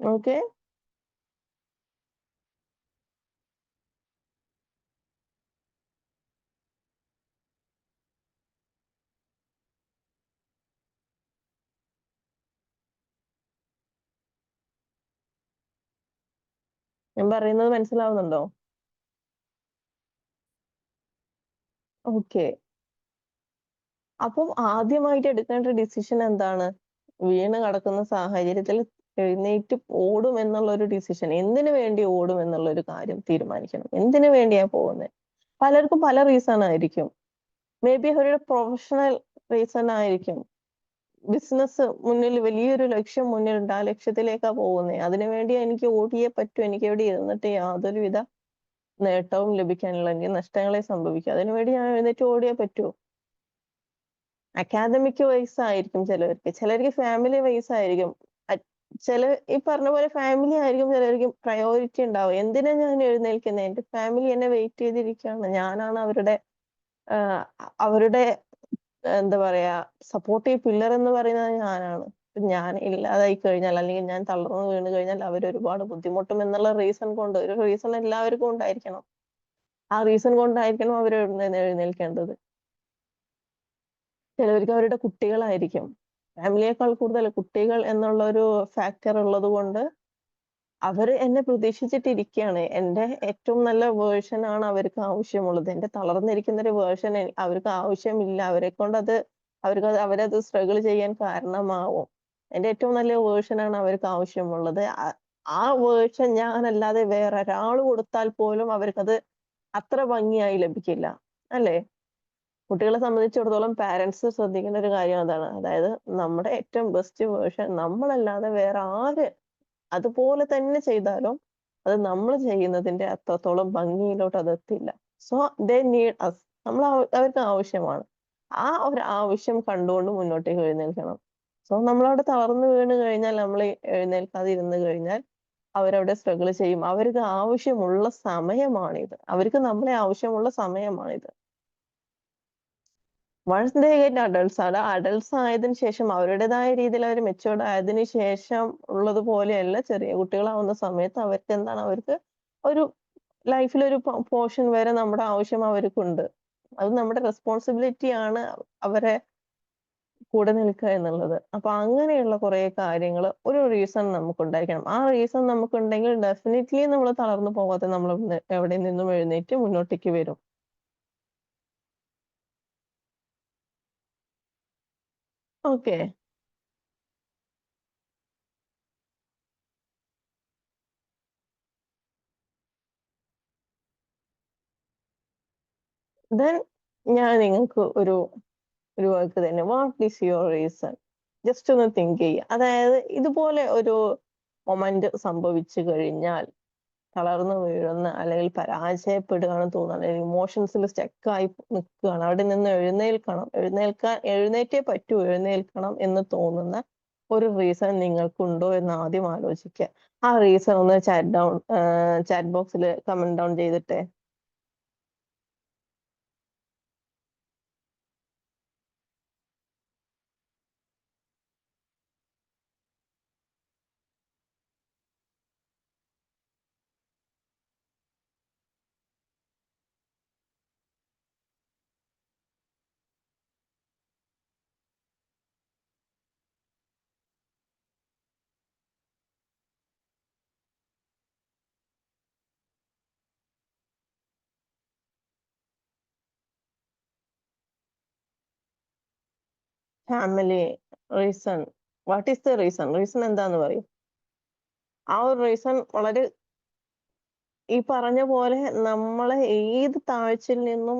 ഓക്കെ, ഞാൻ പറയുന്നത് മനസ്സിലാവുന്നുണ്ടോ? ഓക്കെ, അപ്പം ആദ്യമായിട്ട് എടുക്കേണ്ട ഡിസിഷൻ എന്താണ്? വീണ് കിടക്കുന്ന സാഹചര്യത്തിൽ എഴുന്നേറ്റ് ഓടും എന്നുള്ള ഒരു ഡിസിഷൻ. എന്തിനു വേണ്ടി ഓടും എന്നുള്ള ഒരു കാര്യം തീരുമാനിക്കണം. എന്തിനു വേണ്ടിയാ പോകുന്നത്? പലർക്കും പല റീസൺ ആയിരിക്കും. മേ ബി അവരുടെ പ്രൊഫഷണൽ റീസൺ ആയിരിക്കും. ബിസിനസ് മുന്നിൽ, വലിയൊരു ലക്ഷ്യം മുന്നിലുണ്ട്. ആ ലക്ഷ്യത്തിലേക്കാ പോകുന്നത്. അതിനുവേണ്ടി എനിക്ക് ഓടിയേ പറ്റൂ. എനിക്ക് ഇവിടെ ഇരുന്നിട്ട് യാതൊരുവിധ നേട്ടവും ലഭിക്കാനുള്ള, അല്ലെങ്കിൽ നഷ്ടങ്ങളെ സംഭവിക്കും. അതിനുവേണ്ടി ഞാൻ എഴുന്നേറ്റ് ഓടിയേ പറ്റൂ. അക്കാദമിക് വൈസ് ആയിരിക്കും ചിലവർക്ക്, ചിലർക്ക് ഫാമിലി വൈസ് ആയിരിക്കും. ചില ഈ പറഞ്ഞ പോലെ ഫാമിലി ആയിരിക്കും ചിലർക്ക് പ്രയോറിറ്റി ഉണ്ടാവും. എന്തിനാ ഞാൻ എഴുന്നേൽക്കുന്നത്? എന്റെ ഫാമിലി എന്നെ വെയിറ്റ് ചെയ്തിരിക്കുകയാണ്. ഞാനാണ് അവരുടെ അവരുടെ എന്താ പറയാ സപ്പോർട്ടീവ് പില്ലർ എന്ന് പറയുന്നത് ഞാനാണ്. ഞാൻ ഇല്ലാതായി കഴിഞ്ഞാൽ, അല്ലെങ്കിൽ ഞാൻ തളർന്നു വീണ് കഴിഞ്ഞാൽ അവർ ഒരുപാട് ബുദ്ധിമുട്ടും എന്നുള്ള റീസൺ കൊണ്ട്, ഒരു റീസൺ എല്ലാവർക്കും ഉണ്ടായിരിക്കണം. ആ റീസൺ കൊണ്ടായിരിക്കണം അവർ എഴുന്നേൽക്കേണ്ടത്. ചിലവർക്ക് അവരുടെ കുട്ടികളായിരിക്കും. ഫാമിലിയേക്കാൾ കൂടുതൽ കുട്ടികൾ എന്നുള്ള ഒരു ഫാക്ടർ ഉള്ളത് കൊണ്ട് അവര് എന്നെ പ്രതീക്ഷിച്ചിട്ടിരിക്കുകയാണ്. എന്റെ ഏറ്റവും നല്ല വേർഷൻ ആണ് അവർക്ക് ആവശ്യമുള്ളത്. എന്റെ തളർന്നിരിക്കുന്ന ഒരു വേർഷൻ അവർക്ക് ആവശ്യമില്ല. അവരത് സ്ട്രഗിൾ ചെയ്യാൻ കാരണമാവും. എന്റെ ഏറ്റവും നല്ല വേർഷൻ ആണ് അവർക്ക് ആവശ്യമുള്ളത്. ആ വേർഷൻ ഞാനല്ലാതെ വേറൊരാള് കൊടുത്താൽ പോലും അവർക്കത് അത്ര ഭംഗിയായി ലഭിക്കില്ല. അല്ലേ? കുട്ടികളെ സംബന്ധിച്ചിടത്തോളം പാരന്റ്സ് ശ്രദ്ധിക്കേണ്ട ഒരു കാര്യം അതാണ്. അതായത് നമ്മുടെ ഏറ്റവും ബെസ്റ്റ് വേർഷൻ നമ്മളല്ലാതെ വേറെ ആര് അതുപോലെ തന്നെ ചെയ്താലും അത് നമ്മൾ ചെയ്യുന്നതിന്റെ അത്രത്തോളം ഭംഗിയിലോട്ട് അതെത്തില്ല. So they need us. അവർക്ക് ആവശ്യമാണ്. ആ ഒരു ആവശ്യം കണ്ടുകൊണ്ട് മുന്നോട്ടേക്ക് എഴുന്നേൽക്കണം. സോ നമ്മളവിടെ തളർന്നു വീണ് കഴിഞ്ഞാൽ, നമ്മൾ എഴുന്നേൽക്കാതെ ഇരുന്ന് കഴിഞ്ഞാൽ അവരവിടെ സ്ട്രഗിൾ ചെയ്യും. അവർക്ക് ആവശ്യമുള്ള സമയമാണിത്. അവർക്ക് നമ്മളെ ആവശ്യമുള്ള സമയമാണിത്. വൺസ് ദേ ഗെറ്റ് അഡൾട്ട്സ്, അത് അഡൾട്ട്സ് ആയതിനു ശേഷം അവരുടേതായ രീതിയിൽ അവർ മെച്ചുവേർഡ് ആയതിനു ശേഷം ഉള്ളത് പോലെയല്ല ചെറിയ കുട്ടികളാവുന്ന സമയത്ത് അവർക്ക് എന്താണ്, അവർക്ക് ഒരു ലൈഫിൽ ഒരു പോർഷൻ വരെ നമ്മുടെ ആവശ്യം അവർക്കുണ്ട്. അത് നമ്മുടെ റെസ്പോൺസിബിലിറ്റി ആണ് അവരെ കൂടെ നിൽക്കുക എന്നുള്ളത്. അപ്പൊ അങ്ങനെയുള്ള കുറെ കാര്യങ്ങൾ, ഒരു റീസൺ നമുക്കുണ്ടായിരിക്കണം. ആ റീസൺ നമുക്കുണ്ടെങ്കിൽ ഡെഫിനറ്റ്ലി നമ്മൾ തളർന്നു പോകാതെ നമ്മൾ എവിടെ നിന്നും എഴുന്നേറ്റ് മുന്നോട്ടേക്ക് വരും. ഓക്കെ, ദെൻ ഞാൻ നിങ്ങൾക്ക് ഒരു വർക്ക് തന്നെ, what is your reason? Just ഒന്ന് തിങ്ക് ചെയ്യുക. അതായത് ഇതുപോലെ ഒരു മൊമെന്റ് സംഭവിച്ചു കഴിഞ്ഞാൽ തളർന്നു വീഴുന്ന, അല്ലെങ്കിൽ പരാജയപ്പെടുകയാണ് തോന്നുന്നത്, അല്ലെങ്കിൽ ഇമോഷൻസിൽ സ്റ്റക്കായി നിൽക്കുകയാണ്, അവിടെ നിന്ന് എഴുന്നേറ്റേ പറ്റൂ, എഴുന്നേൽക്കണം എന്ന് തോന്നുന്ന ഒരു റീസൺ നിങ്ങൾക്കുണ്ടോ എന്ന് ആദ്യം ആലോചിക്കുക. ആ റീസൺ ഒന്ന് ചാറ്റ് ബോക്സിൽ കമന്റ് ഡൗൺ ചെയ്തിട്ടെ. Family reason, what is the reason? Reason എന്താന്ന് പറയും? ആ ഒരു റീസൺ വളരെ ഈ പറഞ്ഞ പോലെ നമ്മളെ ഏത് താഴ്ചയിൽ നിന്നും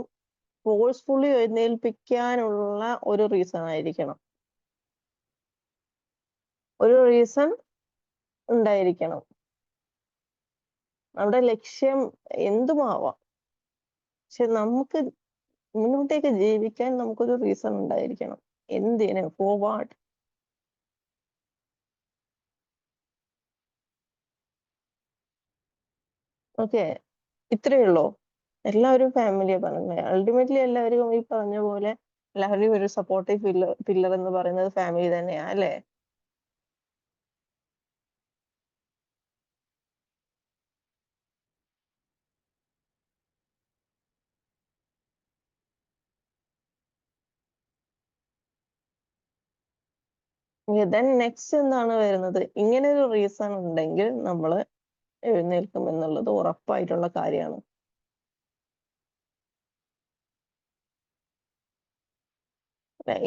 ഫോഴ്സ്ഫുള്ളി എഴുന്നേൽപ്പിക്കാനുള്ള ഒരു റീസൺ ആയിരിക്കണം. ഒരു റീസൺ ഉണ്ടായിരിക്കണം. നമ്മുടെ ലക്ഷ്യം എന്തുമാവാം. പക്ഷെ നമുക്ക് മുന്നോട്ടേക്ക് ജീവിക്കാൻ നമുക്കൊരു റീസൺ ഉണ്ടായിരിക്കണം. എന്തിന്? For what? ഓക്കെ. ഇത്രയേ ഉള്ളൂ. എല്ലാവരും ഫാമിലിയാ പറഞ്ഞത്. അൾട്ടിമേറ്റ്ലി എല്ലാവരും ഈ പറഞ്ഞ പോലെ എല്ലാവരുടെയും ഒരു സപ്പോർട്ടീവ് പില്ലർ എന്ന് പറയുന്നത് ഫാമിലി തന്നെയാ അല്ലേ? ദെൻ നെക്സ്റ്റ് എന്താണ് വരുന്നത്? ഇങ്ങനെ ഒരു റീസൺ ഉണ്ടെങ്കിൽ നമ്മള് എഴുന്നേൽക്കും എന്നുള്ളത് ഉറപ്പായിട്ടുള്ള കാര്യമാണ്.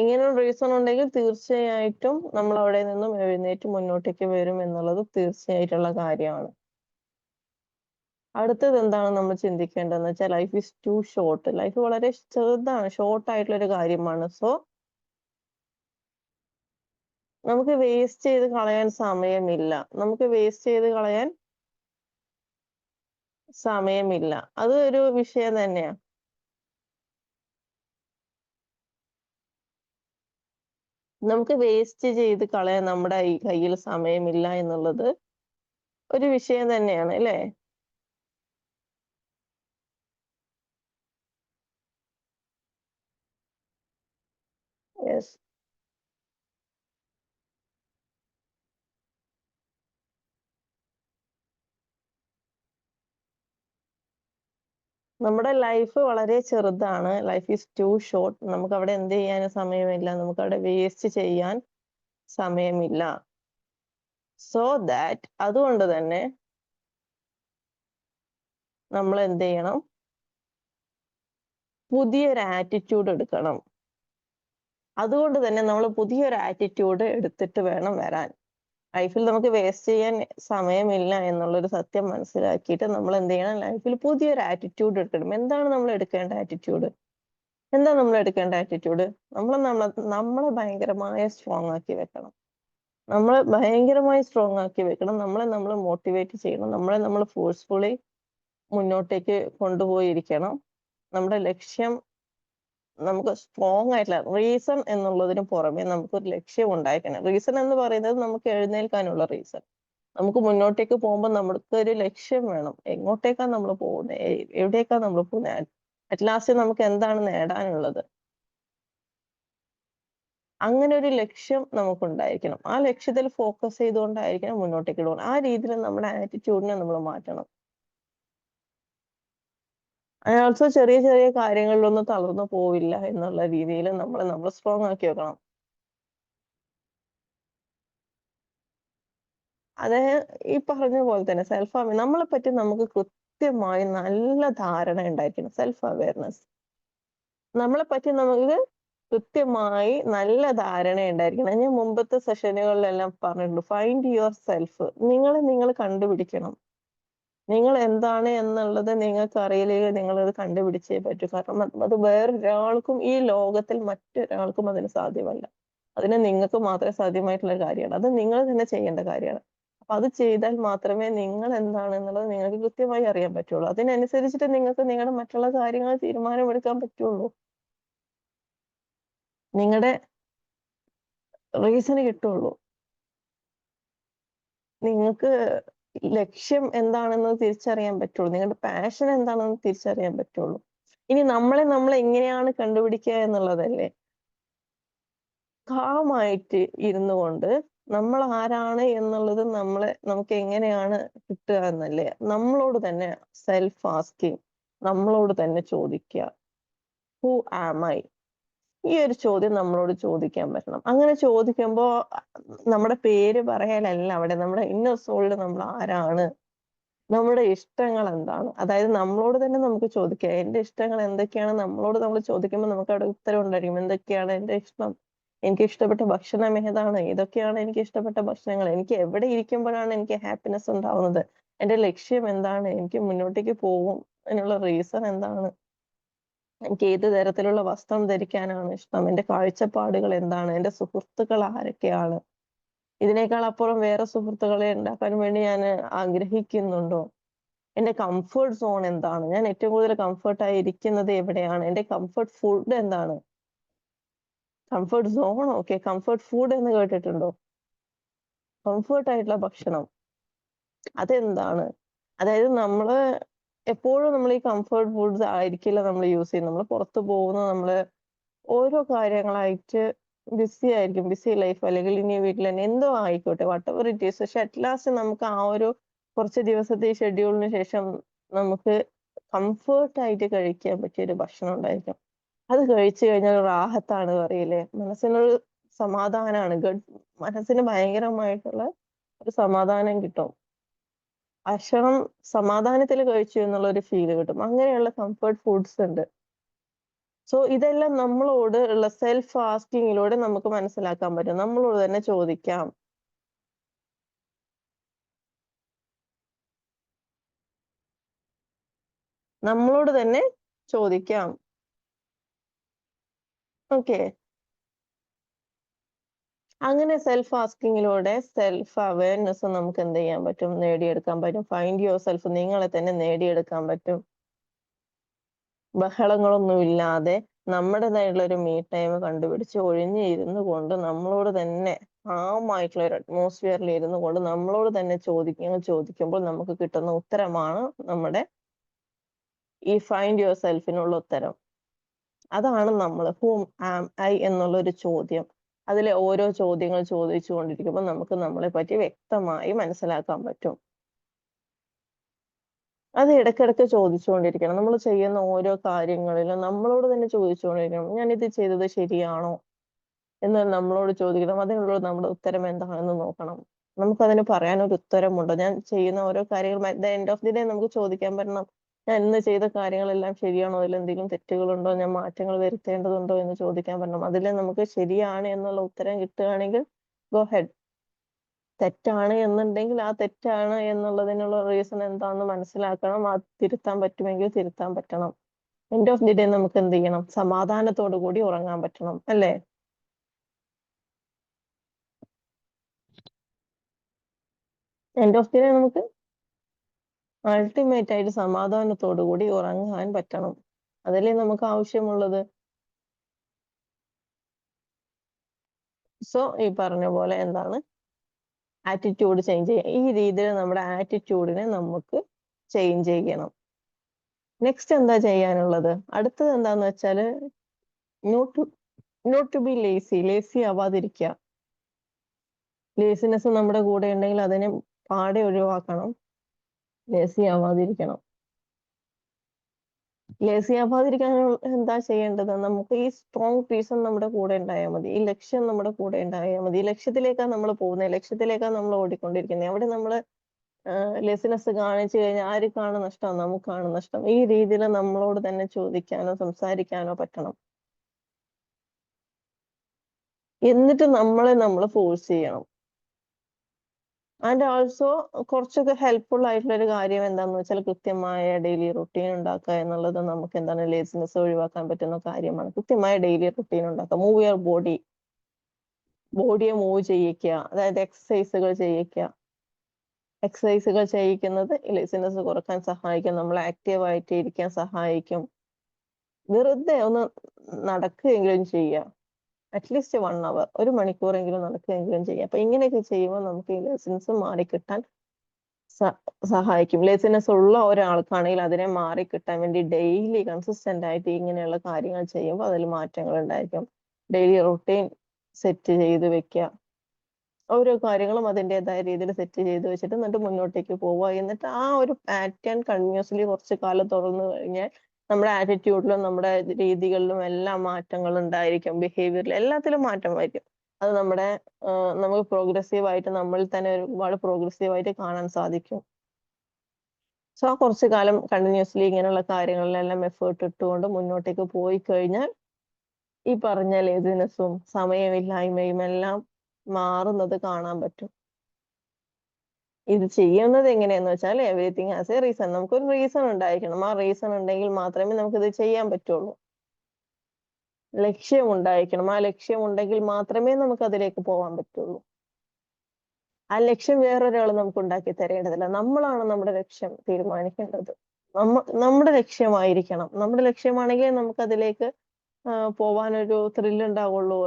ഇങ്ങനെ ഒരു റീസൺ ഉണ്ടെങ്കിൽ തീർച്ചയായിട്ടും നമ്മൾ അവിടെ നിന്നും എഴുന്നേറ്റ് മുന്നോട്ടേക്ക് വരും എന്നുള്ളത് തീർച്ചയായിട്ടുള്ള കാര്യമാണ്. അടുത്തത് എന്താണ് നമ്മൾ ചിന്തിക്കേണ്ടതെന്ന് വെച്ചാൽ life is too short. Life വളരെ ചെറുതാണ്, ഷോർട്ട് ആയിട്ടുള്ള ഒരു കാര്യമാണ്. സോ നമുക്ക് വേസ്റ്റ് ചെയ്ത് കളയാൻ സമയമില്ല. നമുക്ക് വേസ്റ്റ് ചെയ്ത് കളയാൻ സമയമില്ല. അത് ഒരു വിഷയം തന്നെയാ. നമുക്ക് വേസ്റ്റ് ചെയ്ത് കളയാൻ നമ്മുടെ ഈ കയ്യിൽ സമയമില്ല എന്നുള്ളത് ഒരു വിഷയം തന്നെയാണ് അല്ലേ? യെസ്. നമ്മുടെ ലൈഫ് വളരെ ചെറുതാണ്. Life is too short. നമുക്ക് അവിടെ എന്ത് ചെയ്യാനും സമയമില്ല. നമുക്ക് അവിടെ വേസ്റ്റ് ചെയ്യാൻ സമയമില്ല. സോ ദാറ്റ് അതുകൊണ്ട് തന്നെ നമ്മൾ എന്ത് ചെയ്യണം? പുതിയൊരു ആറ്റിറ്റ്യൂഡ് എടുക്കണം. അതുകൊണ്ട് തന്നെ നമ്മൾ പുതിയൊരു ആറ്റിറ്റ്യൂഡ് എടുത്തിട്ട് വേണം വരാൻ. ലൈഫിൽ നമുക്ക് വേസ്റ്റ് ചെയ്യാൻ സമയമില്ല എന്നുള്ളൊരു സത്യം മനസ്സിലാക്കിയിട്ട് നമ്മൾ എന്ത് ചെയ്യണം? ലൈഫിൽ പുതിയൊരു ആറ്റിറ്റ്യൂഡ് എടുക്കണം. എന്താണ് നമ്മൾ എടുക്കേണ്ട ആറ്റിറ്റ്യൂഡ്? എന്താ നമ്മൾ എടുക്കേണ്ട ആറ്റിറ്റ്യൂഡ്? നമ്മളെ ഭയങ്കരമായ സ്ട്രോങ് ആക്കി വെക്കണം. നമ്മളെ ഭയങ്കരമായി സ്ട്രോങ് ആക്കി വെക്കണം. നമ്മളെ മോട്ടിവേറ്റ് ചെയ്യണം. നമ്മൾ ഫോഴ്സ്ഫുള്ളി മുന്നോട്ടേക്ക് കൊണ്ടുപോയിരിക്കണം. നമ്മുടെ ലക്ഷ്യം നമുക്ക് സ്ട്രോങ് ആയിട്ടുള്ള റീസൺ എന്നുള്ളതിന് പുറമെ നമുക്കൊരു ലക്ഷ്യം ഉണ്ടായിരിക്കണം. റീസൺ എന്ന് പറയുന്നത് നമുക്ക് എഴുന്നേൽക്കാനുള്ള റീസൺ. നമുക്ക് മുന്നോട്ടേക്ക് പോകുമ്പോൾ നമുക്ക് ഒരു ലക്ഷ്യം വേണം. എങ്ങോട്ടേക്കാ നമ്മൾ പോകുന്നത്? എവിടേക്കാ നമ്മൾ പോകുന്നത്? അറ്റ് ലാസ്റ്റ് നമുക്ക് എന്താണ് നേടാനുള്ളത്? അങ്ങനെ ഒരു ലക്ഷ്യം നമുക്കുണ്ടായിരിക്കണം. ആ ലക്ഷ്യത്തിൽ ഫോക്കസ് ചെയ്തുകൊണ്ടായിരിക്കണം മുന്നോട്ടേക്ക് പോകണം. ആ രീതിയിൽ നമ്മുടെ ആറ്റിറ്റ്യൂഡിനെ നമ്മൾ മാറ്റണം. ആൻഡ് ഓൾസോ ചെറിയ ചെറിയ കാര്യങ്ങളിലൊന്നും തളർന്നു പോവില്ല എന്നുള്ള രീതിയിൽ നമ്മൾ സ്ട്രോങ് ആക്കി വെക്കണം. അത് ഈ പറഞ്ഞ പോലെ തന്നെ നമ്മളെ പറ്റി നമുക്ക് കൃത്യമായി നല്ല ധാരണ ഉണ്ടായിരിക്കണം. Self awareness. നമ്മളെ പറ്റി നമുക്ക് കൃത്യമായി നല്ല ധാരണ ഉണ്ടായിരിക്കണം. ഞാൻ മുമ്പത്തെ സെഷനുകളിലെല്ലാം പറഞ്ഞിട്ടുണ്ട്. Find your self. നിങ്ങൾ കണ്ടുപിടിക്കണം. നിങ്ങൾ എന്താണ് എന്നുള്ളത് നിങ്ങൾക്ക് അറിയില്ലെങ്കിൽ നിങ്ങളത് കണ്ടുപിടിച്ചേ പറ്റൂ. കാരണം അത് വേറൊരാൾക്കും ഈ ലോകത്തിൽ മറ്റൊരാൾക്കും അതിന് സാധ്യമല്ല. അതിന് നിങ്ങൾക്ക് മാത്രമേ സാധ്യമായിട്ടുള്ള കാര്യമാണ്. അത് നിങ്ങൾ തന്നെ ചെയ്യേണ്ട കാര്യമാണ്. അപ്പൊ അത് ചെയ്താൽ മാത്രമേ നിങ്ങൾ എന്താണെന്നുള്ളത് നിങ്ങൾക്ക് കൃത്യമായി അറിയാൻ പറ്റുള്ളൂ. അതിനനുസരിച്ചിട്ട് നിങ്ങൾക്ക് നിങ്ങളുടെ മറ്റുള്ള കാര്യങ്ങൾ തീരുമാനമെടുക്കാൻ പറ്റുള്ളൂ. നിങ്ങളുടെ റീസൺ കിട്ടുള്ളൂ. നിങ്ങൾക്ക് ലക്ഷ്യം എന്താണെന്ന് തിരിച്ചറിയാൻ പറ്റുള്ളൂ. നിങ്ങളുടെ പാഷൻ എന്താണെന്ന് തിരിച്ചറിയാൻ പറ്റുള്ളൂ. ഇനി നമ്മൾ എങ്ങനെയാണ് കണ്ടുപിടിക്കുക എന്നുള്ളതല്ലേ? കാമായിട്ട് ഇരുന്നു കൊണ്ട് നമ്മൾ ആരാണ് എന്നുള്ളത് നമുക്ക് എങ്ങനെയാണ് കിട്ടുക എന്നല്ലേ? നമ്മളോട് തന്നെ സെൽഫ് ആസ്കിങ്, നമ്മളോട് തന്നെ ചോദിക്കുക. Who am I? ഈ ഒരു ചോദ്യം നമ്മളോട് ചോദിക്കാൻ പറ്റണം. അങ്ങനെ ചോദിക്കുമ്പോ നമ്മുടെ പേര് പറയലല്ല അവിടെ. നമ്മുടെ ഇന്നർ സോളിൽ നമ്മൾ ആരാണ്? നമ്മുടെ ഇഷ്ടങ്ങൾ എന്താണ്? അതായത് നമ്മളോട് തന്നെ നമുക്ക് ചോദിക്കാം. എന്റെ ഇഷ്ടങ്ങൾ എന്തൊക്കെയാണ്? നമ്മൾ ചോദിക്കുമ്പോൾ നമുക്ക് അവിടെ ഉത്തരം ഉണ്ടായിരിക്കും. എന്തൊക്കെയാണ് എന്റെ ഇഷ്ടം? എനിക്ക് ഇഷ്ടപ്പെട്ട ഭക്ഷണം ഏതാണ്, ഇതൊക്കെയാണ് എനിക്ക് ഇഷ്ടപ്പെട്ട ഭക്ഷണങ്ങൾ. എനിക്ക് എവിടെ ഇരിക്കുമ്പോഴാണ് എനിക്ക് ഹാപ്പിനെസ് ഉണ്ടാവുന്നത്, എന്റെ ലക്ഷ്യം എന്താണ്, എനിക്ക് മുന്നോട്ടേക്ക് പോകും അതിനുള്ള റീസൺ എന്താണ്, എനിക്ക് ഏത് തരത്തിലുള്ള വസ്ത്രം ധരിക്കാനാണ് ഇഷ്ടം, എന്റെ കാഴ്ചപ്പാടുകൾ എന്താണ്, എന്റെ സുഹൃത്തുക്കൾ ആരൊക്കെയാണ്, ഇതിനേക്കാൾ അപ്പുറം വേറെ സുഹൃത്തുക്കളെ ഉണ്ടാക്കാൻ വേണ്ടി ഞാൻ ആഗ്രഹിക്കുന്നുണ്ടോ, എന്റെ കംഫർട്ട് സോൺ എന്താണ്, ഞാൻ ഏറ്റവും കൂടുതൽ കംഫർട്ടായി ഇരിക്കുന്നത് എവിടെയാണ്, എന്റെ കംഫർട്ട് ഫുഡ് എന്താണ്. Comfort zone okay, comfort food എന്ന് കേട്ടിട്ടുണ്ടോ? കംഫർട്ട് ആയിട്ടുള്ള ഭക്ഷണം അതെന്താണ്? അതായത് നമ്മള് എപ്പോഴും നമ്മൾ ഈ കംഫർട്ട് ഫുഡ്സ് ആയിരിക്കില്ല നമ്മൾ യൂസ് ചെയ്യുന്നത്. നമ്മൾ പുറത്ത് പോകുന്ന നമ്മള് ഓരോ കാര്യങ്ങളായിട്ട് ബിസി ആയിരിക്കും, ബിസി ലൈഫ്, അല്ലെങ്കിൽ ഇനി വീട്ടിൽ തന്നെ എന്തോ ആയിക്കോട്ടെ, വാട്ട് എവർ ഇറ്റ് ഈസ്. പക്ഷെ അറ്റ് ലാസ്റ്റ് നമുക്ക് ആ ഒരു കുറച്ച് ദിവസത്തെ ഈ ഷെഡ്യൂളിന് ശേഷം നമുക്ക് കംഫർട്ട് ആയിട്ട് കഴിക്കാൻ പറ്റിയ ഒരു ഭക്ഷണം ഉണ്ടായിരിക്കും. അത് കഴിച്ചു കഴിഞ്ഞാൽ റാഹത്താണ് പറയില്ലേ, മനസ്സിനൊരു സമാധാനമാണ്, മനസ്സിന് ഭയങ്കരമായിട്ടുള്ള ഒരു സമാധാനം കിട്ടും. ഭക്ഷണം സമാധാനത്തിൽ കഴിച്ചു എന്നുള്ള ഒരു ഫീല് കിട്ടും. അങ്ങനെയുള്ള കംഫർട്ട് ഫുഡ്സ് ഉണ്ട്. സോ ഇതെല്ലാം നമ്മളോട് ഉള്ള സെൽഫ് ആസ്കിങ്ങിലൂടെ നമുക്ക് മനസ്സിലാക്കാൻ പറ്റും. നമ്മളോട് തന്നെ ചോദിക്കാം. നമ്മളോട് തന്നെ ചോദിക്കാം. ഓക്കെ, അങ്ങനെ സെൽഫ് ആസ്കിങ്ങിലൂടെ സെൽഫ് അവയർനെസ് നമുക്ക് എന്ത് ചെയ്യാൻ പറ്റും, നേടിയെടുക്കാൻ പറ്റും. ഫൈൻഡ് യുവർ സെൽഫ്, നിങ്ങളെ തന്നെ നേടിയെടുക്കാൻ പറ്റും. ബഹളങ്ങളൊന്നും ഇല്ലാതെ നമ്മുടേതായിട്ടുള്ള ഒരു മീ ടൈം കണ്ടുപിടിച്ച് ഒഴിഞ്ഞിരുന്നു കൊണ്ട് നമ്മളോട് തന്നെ കാമായിട്ടുള്ള ഒരു അറ്റ്മോസ്ഫിയറിൽ ഇരുന്നു കൊണ്ട് നമ്മളോട് തന്നെ ചോദിക്കുമ്പോൾ നമുക്ക് കിട്ടുന്ന ഉത്തരമാണ് നമ്മുടെ ഈ ഫൈൻഡ് യുവർ സെൽഫിനുള്ള ഉത്തരം. അതാണ് നമ്മൾ ഹൂം ആം ഐ എന്നുള്ള ഒരു ചോദ്യം. അതിലെ ഓരോ ചോദ്യങ്ങൾ ചോദിച്ചുകൊണ്ടിരിക്കുമ്പോൾ നമുക്ക് നമ്മളെ പറ്റി വ്യക്തമായി മനസ്സിലാക്കാൻ പറ്റും. അത് ഇടയ്ക്കിടയ്ക്ക് ചോദിച്ചുകൊണ്ടിരിക്കണം. നമ്മൾ ചെയ്യുന്ന ഓരോ കാര്യങ്ങളിലും നമ്മളോട് തന്നെ ചോദിച്ചുകൊണ്ടിരിക്കണം, ഞാൻ ഇത് ചെയ്തത് ശരിയാണോ എന്ന് നമ്മളോട് ചോദിക്കണം. അതിനുള്ള നമ്മുടെ ഉത്തരം എന്താണെന്ന് നോക്കണം. നമുക്കതിന് പറയാൻ ഒരു ഉത്തരമുണ്ടോ? ഞാൻ ചെയ്യുന്ന ഓരോ കാര്യങ്ങളും at the end of the day നമുക്ക് ചോദിക്കാൻ പറ്റണം, ഞാൻ ഇന്ന് ചെയ്ത കാര്യങ്ങളെല്ലാം ശരിയാണോ, അതിൽ എന്തെങ്കിലും തെറ്റുകളുണ്ടോ, ഞാൻ മാറ്റങ്ങൾ വരുത്തേണ്ടതുണ്ടോ എന്ന് ചോദിക്കാൻ പറ്റണം. അതിൽ നമുക്ക് ശരിയാണ് എന്നുള്ള ഉത്തരം കിട്ടുകയാണെങ്കിൽ ഗോ ഹെഡ്. തെറ്റാണ് എന്നുണ്ടെങ്കിൽ ആ തെറ്റാണ് എന്നുള്ളതിനുള്ള റീസൺ എന്താണെന്ന് മനസ്സിലാക്കണം. അത് തിരുത്താൻ പറ്റുമെങ്കിൽ തിരുത്താൻ പറ്റണം. എൻഡ് ഓഫ് ദി ഡേ നമുക്ക് എന്ത് ചെയ്യണം, സമാധാനത്തോടു കൂടി ഉറങ്ങാൻ പറ്റണം, അല്ലേ? എൻഡ് ഓഫ് ദി ഡേ നമുക്ക് അൾട്ടിമേറ്റ് ആയിട്ട് സമാധാനത്തോടു കൂടി ഉറങ്ങാൻ പറ്റണം. അതല്ലേ നമുക്ക് ആവശ്യമുള്ളത്. സോ ഈ പറഞ്ഞ പോലെ എന്താണ്, ആറ്റിറ്റ്യൂഡ് ചേഞ്ച് ചെയ്യുക. ഈ രീതിയിൽ നമ്മുടെ ആറ്റിറ്റ്യൂഡിനെ നമുക്ക് ചേഞ്ച് ചെയ്യണം. നെക്സ്റ്റ് എന്താ ചെയ്യാനുള്ളത്? അടുത്തത് എന്താന്ന് വെച്ചാല് നോട്ട് ടു ബി ലേസി ആവാതിരിക്കുക. ലേസിനെസ് നമ്മുടെ കൂടെ ഉണ്ടെങ്കിൽ അതിനെ പാടെ ഒഴിവാക്കണം. ലേസി ആവാതിരിക്കണം. ലേസി ആവാതിരിക്കാൻ എന്താ ചെയ്യേണ്ടത്? നമുക്ക് ഈ സ്ട്രോങ് റീസൺ നമ്മുടെ കൂടെ ഉണ്ടായാൽ മതി, ഈ ലക്ഷ്യം നമ്മുടെ കൂടെ ഉണ്ടായാൽ മതി. ഈ ലക്ഷ്യത്തിലേക്കാണ് നമ്മൾ പോകുന്നത്, ലക്ഷ്യത്തിലേക്കാണ് നമ്മൾ ഓടിക്കൊണ്ടിരിക്കുന്നത്. അവിടെ നമ്മൾ ലെസിനെസ് കാണിച്ചു കഴിഞ്ഞാൽ ആർക്കാണ് നഷ്ടം? നമുക്കാണ് നഷ്ടം. ഈ രീതിയിൽ നമ്മളോട് തന്നെ ചോദിക്കാനോ സംസാരിക്കാനോ പറ്റണം. എന്നിട്ട് നമ്മൾ ഫോഴ്സ് ചെയ്യണം. ആൻഡ് ഓൾസോ കുറച്ചൊക്കെ ഹെൽപ്ഫുൾ ആയിട്ടുള്ള ഒരു കാര്യം എന്താന്ന് വെച്ചാൽ കൃത്യമായ ഡെയിലി റുട്ടീൻ ഉണ്ടാക്കുക എന്നുള്ളത് നമുക്ക് എന്താണ് ലേസിനെസ് ഒഴിവാക്കാൻ പറ്റുന്ന കാര്യമാണ്. കൃത്യമായ ഡെയിലി റുട്ടീൻ ഉണ്ടാക്കുക. മൂവ് യുവർ ബോഡിയെ മൂവ് ചെയ്യിക്കുക, അതായത് എക്സസൈസുകൾ ചെയ്യിക്കുക. എക്സസൈസുകൾ ചെയ്യിക്കുന്നത് ലേസിനെസ് കുറക്കാൻ സഹായിക്കും, നമ്മളെ ആക്റ്റീവ് ആയിട്ട് ഇരിക്കാൻ സഹായിക്കും. വെറുതെ ഒന്ന് നടക്കുകയെങ്കിലും ചെയ്യുക, അറ്റ്ലീസ്റ്റ് 1 hour, 1 മണിക്കൂറെങ്കിലും നടക്കുകയെങ്കിലും ചെയ്യുക. അപ്പൊ ഇങ്ങനെയൊക്കെ ചെയ്യുമ്പോൾ നമുക്ക് ഈ ലേസിനെസ് മാറിക്കിട്ടാൻ സഹായിക്കും. ലേസിനെസ് ഉള്ള ഒരാൾക്കാണെങ്കിൽ അതിനെ മാറിക്കിട്ടാൻ വേണ്ടി ഡെയിലി കൺസിസ്റ്റന്റ് ആയിട്ട് ഇങ്ങനെയുള്ള കാര്യങ്ങൾ ചെയ്യുമ്പോൾ അതിൽ മാറ്റങ്ങൾ ഉണ്ടായിരിക്കും. ഡെയിലി റുട്ടീൻ സെറ്റ് ചെയ്ത് വെക്കുക. ഓരോ കാര്യങ്ങളും അതിൻ്റെതായ രീതിയിൽ സെറ്റ് ചെയ്ത് വെച്ചിട്ട് എന്നിട്ട് മുന്നോട്ടേക്ക് പോവുക. എന്നിട്ട് ആ ഒരു പാറ്റേൺ കണ്ടിന്യൂസ്ലി കുറച്ച് കാലം തുടർന്നു കഴിഞ്ഞാൽ നമ്മുടെ ആറ്റിറ്റ്യൂഡിലും നമ്മുടെ രീതികളിലും എല്ലാം മാറ്റങ്ങൾ ഉണ്ടായിരിക്കും. ബിഹേവിയറിൽ എല്ലാത്തിലും മാറ്റമായിരിക്കും. അത് നമ്മുടെ നമുക്ക് പ്രോഗ്രസീവ് ആയിട്ട് നമ്മളിൽ തന്നെ ഒരുപാട് പ്രോഗ്രസീവ് ആയിട്ട് കാണാൻ സാധിക്കും. സോ കുറച്ച് കാലം കണ്ടിന്യൂസ്ലി ഇങ്ങനെയുള്ള കാര്യങ്ങളിലെല്ലാം എഫേർട്ട് ഇട്ടുകൊണ്ട് മുന്നോട്ടേക്ക് പോയി കഴിഞ്ഞാൽ ഈ പറഞ്ഞ ലേസിനെസ്സും സമയമില്ലായ്മയും എല്ലാം മാറുന്നത് കാണാൻ പറ്റും. ഇത് ചെയ്യുന്നത് എങ്ങനെയെന്ന് വെച്ചാൽ എവറിത്തിങ് ഹാസ് എ റീസൺ. നമുക്കൊരു റീസൺ ഉണ്ടായിരിക്കണം. ആ റീസൺ ഉണ്ടെങ്കിൽ മാത്രമേ നമുക്കിത് ചെയ്യാൻ പറ്റുള്ളൂ. ലക്ഷ്യം ഉണ്ടായിരിക്കണം. ആ ലക്ഷ്യം ഉണ്ടെങ്കിൽ മാത്രമേ നമുക്ക് അതിലേക്ക് പോകാൻ പറ്റുള്ളൂ. ആ ലക്ഷ്യം വേറൊരാൾ നമുക്ക് ഉണ്ടാക്കി തരേണ്ടതില്ല. നമ്മളാണ് നമ്മുടെ ലക്ഷ്യം തീരുമാനിക്കേണ്ടത്. നമ്മുടെ ലക്ഷ്യമായിരിക്കണം. നമ്മുടെ ലക്ഷ്യമാണെങ്കിൽ നമുക്ക് അതിലേക്ക് പോവാനൊരു ത്രില്ല് ഉണ്ടാവുള്ളൂ,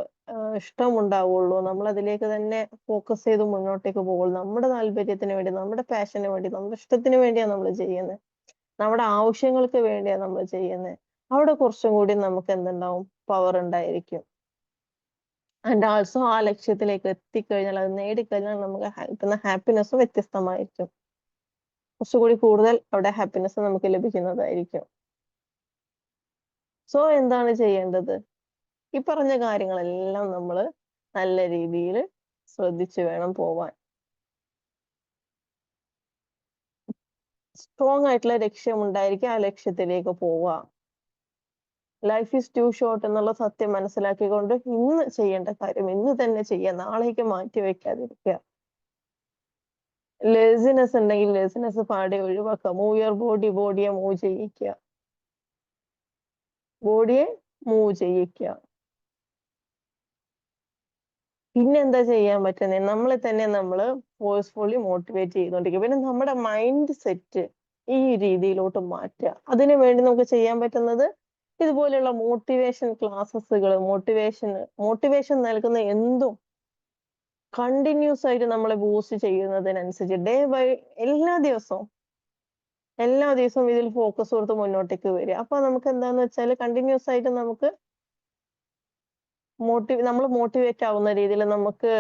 ഇഷ്ടമുണ്ടാവുള്ളൂ. നമ്മൾ അതിലേക്ക് തന്നെ ഫോക്കസ് ചെയ്ത് മുന്നോട്ടേക്ക് പോകുള്ളൂ. നമ്മുടെ താല്പര്യത്തിന് വേണ്ടി, നമ്മുടെ പാഷന് വേണ്ടി, നമ്മുടെ ഇഷ്ടത്തിന് വേണ്ടിയാണ് നമ്മൾ ചെയ്യുന്നത്. നമ്മുടെ ആവശ്യങ്ങൾക്ക് വേണ്ടിയാണ് നമ്മൾ ചെയ്യുന്നത്. അവിടെ കുറച്ചും കൂടി നമുക്ക് എന്തുണ്ടാവും, പവർ ഉണ്ടായിരിക്കും. ആൻഡ് ആൾസോ ആ ലക്ഷ്യത്തിലേക്ക് എത്തിക്കഴിഞ്ഞാൽ, അത് നേടിക്കഴിഞ്ഞാൽ നമുക്ക് കിട്ടുന്ന ഹാപ്പിനെസ് വ്യത്യസ്തമായിരിക്കും. കുറച്ചുകൂടി കൂടുതൽ അവിടെ ഹാപ്പിനെസ് നമുക്ക് ലഭിക്കുന്നതായിരിക്കും. സോ എന്താണ് ചെയ്യേണ്ടത്? ഈ പറഞ്ഞ കാര്യങ്ങളെല്ലാം നമ്മൾ നല്ല രീതിയിൽ ശ്രദ്ധിച്ചു വേണം പോവാൻ. സ്ട്രോങ് ആയിട്ടുള്ള ലക്ഷ്യം ഉണ്ടായിരിക്കും, ആ ലക്ഷ്യത്തിലേക്ക് പോവുക. ലൈഫ് ഈസ് ടു ഷോർട്ട് എന്നുള്ള സത്യം മനസ്സിലാക്കിക്കൊണ്ട് ഇന്ന് ചെയ്യേണ്ട കാര്യം ഇന്ന് തന്നെ ചെയ്യുക, നാളേക്ക് മാറ്റി വെക്കാതിരിക്കുക. ലേസിനെസ് ഉണ്ടെങ്കിൽ ലേസിനെസ് പാടെ ഒഴിവാക്കുക. മൂവ് യുവർ ബോഡി, ബോഡിയെ മൂവ് ചെയ്യിക്കുക. ബോഡിയെ മൂവ് ചെയ്യിക്കുക. പിന്നെ എന്താ ചെയ്യാൻ പറ്റുന്നത്? നമ്മളെ തന്നെ നമ്മൾ ഫോഴ്സ്ഫുള്ളി മോട്ടിവേറ്റ് ചെയ്തുകൊണ്ടിരിക്കുക. പിന്നെ നമ്മുടെ മൈൻഡ് സെറ്റ് ഈ രീതിയിലോട്ട് മാറ്റുക. അതിനു വേണ്ടി നമുക്ക് ചെയ്യാൻ പറ്റുന്നത് ഇതുപോലെയുള്ള മോട്ടിവേഷൻ ക്ലാസ്സസുകൾ, മോട്ടിവേഷൻ നൽകുന്ന എന്തും കണ്ടിന്യൂസ് ആയിട്ട് നമ്മളെ ബൂസ്റ്റ് ചെയ്യുന്നതിനനുസരിച്ച് ഡേ ബൈ എല്ലാ ദിവസവും ഇതിൽ ഫോക്കസ് കൊടുത്ത് മുന്നോട്ടേക്ക് വരിക. അപ്പൊ നമുക്ക് എന്താന്ന് വെച്ചാൽ കണ്ടിന്യൂസ് ആയിട്ട് നമുക്ക് നമ്മൾ മോട്ടിവേറ്റ് ആവുന്ന രീതിയിൽ, നമുക്ക്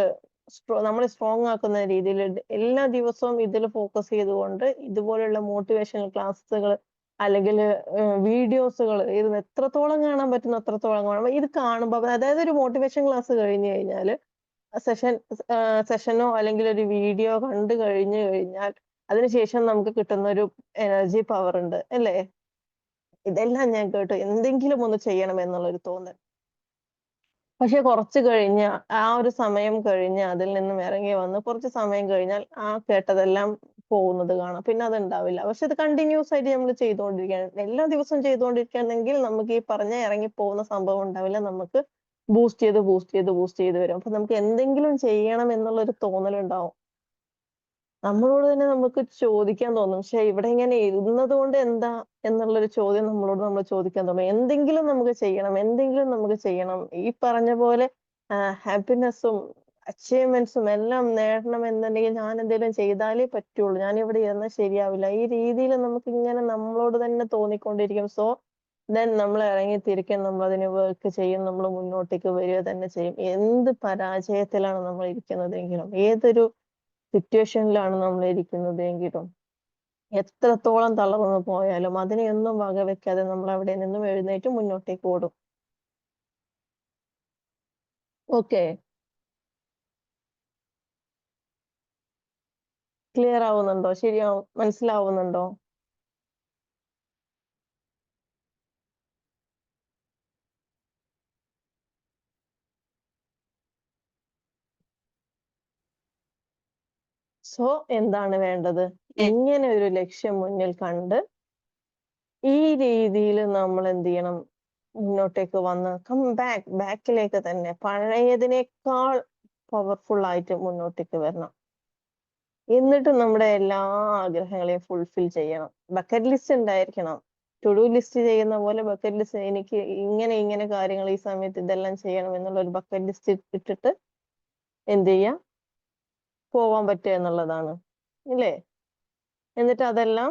നമ്മളെ സ്ട്രോങ് ആക്കുന്ന രീതിയിൽ എല്ലാ ദിവസവും ഇതിൽ ഫോക്കസ് ചെയ്തുകൊണ്ട് ഇതുപോലുള്ള മോട്ടിവേഷണൽ ക്ലാസ്സുകൾ അല്ലെങ്കിൽ വീഡിയോസുകൾ ഇത് എത്രത്തോളം കാണാൻ പറ്റുന്ന അത്രത്തോളം കാണും. ഇത് കാണുമ്പോൾ, അതായത് ഒരു മോട്ടിവേഷൻ ക്ലാസ് കഴിഞ്ഞു കഴിഞ്ഞാൽ സെഷനോ അല്ലെങ്കിൽ ഒരു വീഡിയോ കണ്ടു കഴിഞ്ഞു കഴിഞ്ഞാൽ അതിനുശേഷം നമുക്ക് കിട്ടുന്ന ഒരു എനർജി പവർ ഉണ്ട് അല്ലേ? ഇതെല്ലാം ഞാൻ കേട്ടു, എന്തെങ്കിലും ഒന്ന് ചെയ്യണം എന്നുള്ളൊരു തോന്നൽ. പക്ഷെ കുറച്ച് കഴിഞ്ഞ് ആ ഒരു സമയം കഴിഞ്ഞ് അതിൽ നിന്നും ഇറങ്ങി വന്ന് കുറച്ച് സമയം കഴിഞ്ഞാൽ ആ കേട്ടതെല്ലാം പോകുന്നത് കാണാം. പിന്നെ അത് ഉണ്ടാവില്ല. പക്ഷെ അത് കണ്ടിന്യൂസ് ആയിട്ട് നമ്മൾ ചെയ്തുകൊണ്ടിരിക്കുകയാണ്, എല്ലാ ദിവസവും ചെയ്തുകൊണ്ടിരിക്കുകയാണെങ്കിൽ നമുക്ക് ഈ പറഞ്ഞ ഇറങ്ങി പോകുന്ന സംഭവം ഉണ്ടാവില്ല. നമുക്ക് ബൂസ്റ്റ് ചെയ്ത് വരും. അപ്പൊ നമുക്ക് എന്തെങ്കിലും ചെയ്യണം എന്നുള്ളൊരു തോന്നലുണ്ടാവും. നമ്മളോട് തന്നെ നമുക്ക് ചോദിക്കാൻ തോന്നും, പക്ഷെ ഇവിടെ ഇങ്ങനെ ഇരുന്നത് കൊണ്ട് എന്താ എന്നുള്ളൊരു ചോദ്യം നമ്മൾ ചോദിക്കാൻ തോന്നും. എന്തെങ്കിലും നമുക്ക് ചെയ്യണം. ഈ പറഞ്ഞ പോലെ ഹാപ്പിനെസ്സും അച്ചീവ്മെന്റ്സും എല്ലാം നേടണം എന്നുണ്ടെങ്കിൽ ഞാൻ എന്തെങ്കിലും ചെയ്താലേ പറ്റുള്ളൂ, ഞാൻ ഇവിടെ ഇരുന്നാൽ ശരിയാവില്ല. ഈ രീതിയിൽ നമുക്ക് ഇങ്ങനെ നമ്മളോട് തന്നെ തോന്നിക്കൊണ്ടിരിക്കും. സോ ദെൻ നമ്മൾ ഇറങ്ങിത്തിരിക്കും, നമ്മൾ അതിന് വർക്ക് ചെയ്യും, നമ്മൾ മുന്നോട്ടേക്ക് വരിക തന്നെ ചെയ്യും. എന്ത് പരാജയത്തിലാണ് നമ്മൾ ഇരിക്കുന്നതെങ്കിലും, ഏതൊരു സിറ്റുവേഷനിലാണ് നമ്മൾ ഇരിക്കുന്നതെങ്കിലും, എത്രത്തോളം തളർന്നു പോയാലും അതിനെയൊന്നും വകവെക്കാതെ നമ്മൾ അവിടെ നിന്നും എഴുന്നേറ്റ് മുന്നോട്ടേക്ക് ഓടും. ഓക്കെ, ക്ലിയർ ആവുന്നുണ്ടോ? മനസ്സിലാവുന്നുണ്ടോ? സോ എന്താണ് വേണ്ടത്? ഇങ്ങനെ ഒരു ലക്ഷ്യം മുന്നിൽ കണ്ട് ഈ രീതിയിൽ നമ്മൾ എന്ത് ചെയ്യണം? മുന്നോട്ടേക്ക് വന്ന് ബാക്കിലേക്ക് തന്നെ പഴയതിനേക്കാൾ പവർഫുൾ ആയിട്ട് മുന്നോട്ടേക്ക് വരണം. എന്നിട്ട് നമ്മുടെ എല്ലാ ആഗ്രഹങ്ങളെയും ഫുൾഫിൽ ചെയ്യണം. ബക്കറ്റ് ലിസ്റ്റ് ഉണ്ടായിരിക്കണം. ടു ഡു ലിസ്റ്റ് ചെയ്യുന്ന പോലെ ബക്കറ്റ് ലിസ്റ്റ്, എനിക്ക് ഇങ്ങനെ കാര്യങ്ങൾ ഈ സമയത്ത് ഇതെല്ലാം ചെയ്യണം എന്നുള്ള ഒരു ബക്കറ്റ് ലിസ്റ്റ് ഇട്ടിട്ട് എന്ത് ചെയ്യാം? പോവാൻ പറ്റുക എന്നുള്ളതാണ് ഇല്ലേ? എന്നിട്ട് അതെല്ലാം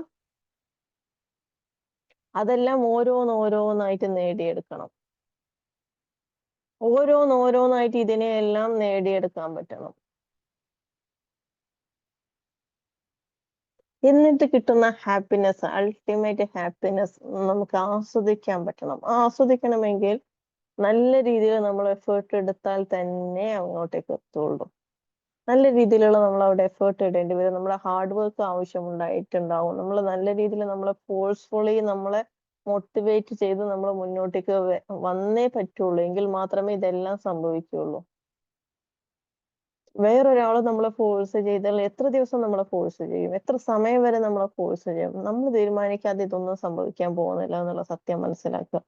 ഓരോന്നായിട്ട് നേടിയെടുക്കണം. ഓരോന്നായിട്ട് ഇതിനെയെല്ലാം നേടിയെടുക്കാൻ പറ്റണം. എന്നിട്ട് കിട്ടുന്ന ഹാപ്പിനെസ്, അൾട്ടിമേറ്റ് ഹാപ്പിനെസ് നമുക്ക് ആസ്വദിക്കാൻ പറ്റണം. ആസ്വദിക്കണമെങ്കിൽ നല്ല രീതിയിൽ നമ്മൾ എഫേർട്ട് എടുത്താൽ തന്നെ അങ്ങോട്ടേക്ക് എത്തുള്ളൂ. നല്ല രീതിയിലുള്ള നമ്മൾ അവിടെ എഫേർട്ട് ഇടേണ്ടി വരും. നമ്മുടെ ഹാർഡ് വർക്ക് ആവശ്യമുണ്ടായിട്ടുണ്ടാവും. നമ്മൾ നല്ല രീതിയിൽ നമ്മളെ ഫോഴ്സ്ഫുള്ളി നമ്മളെ മോട്ടിവേറ്റ് ചെയ്ത് നമ്മൾ മുന്നോട്ടേക്ക് വന്നേ പറ്റുള്ളൂ. എങ്കിൽ മാത്രമേ ഇതെല്ലാം സംഭവിക്കുള്ളൂ. വേറൊരാള് നമ്മളെ ഫോഴ്സ് ചെയ്താൽ എത്ര ദിവസം നമ്മളെ ഫോഴ്സ് ചെയ്യും? എത്ര സമയം വരെ നമ്മളെ ഫോഴ്സ് ചെയ്യും? നമ്മൾ തീരുമാനിക്കാതെ ഇതൊന്നും സംഭവിക്കാൻ പോകുന്നില്ല എന്നുള്ള സത്യം മനസ്സിലാക്കുക.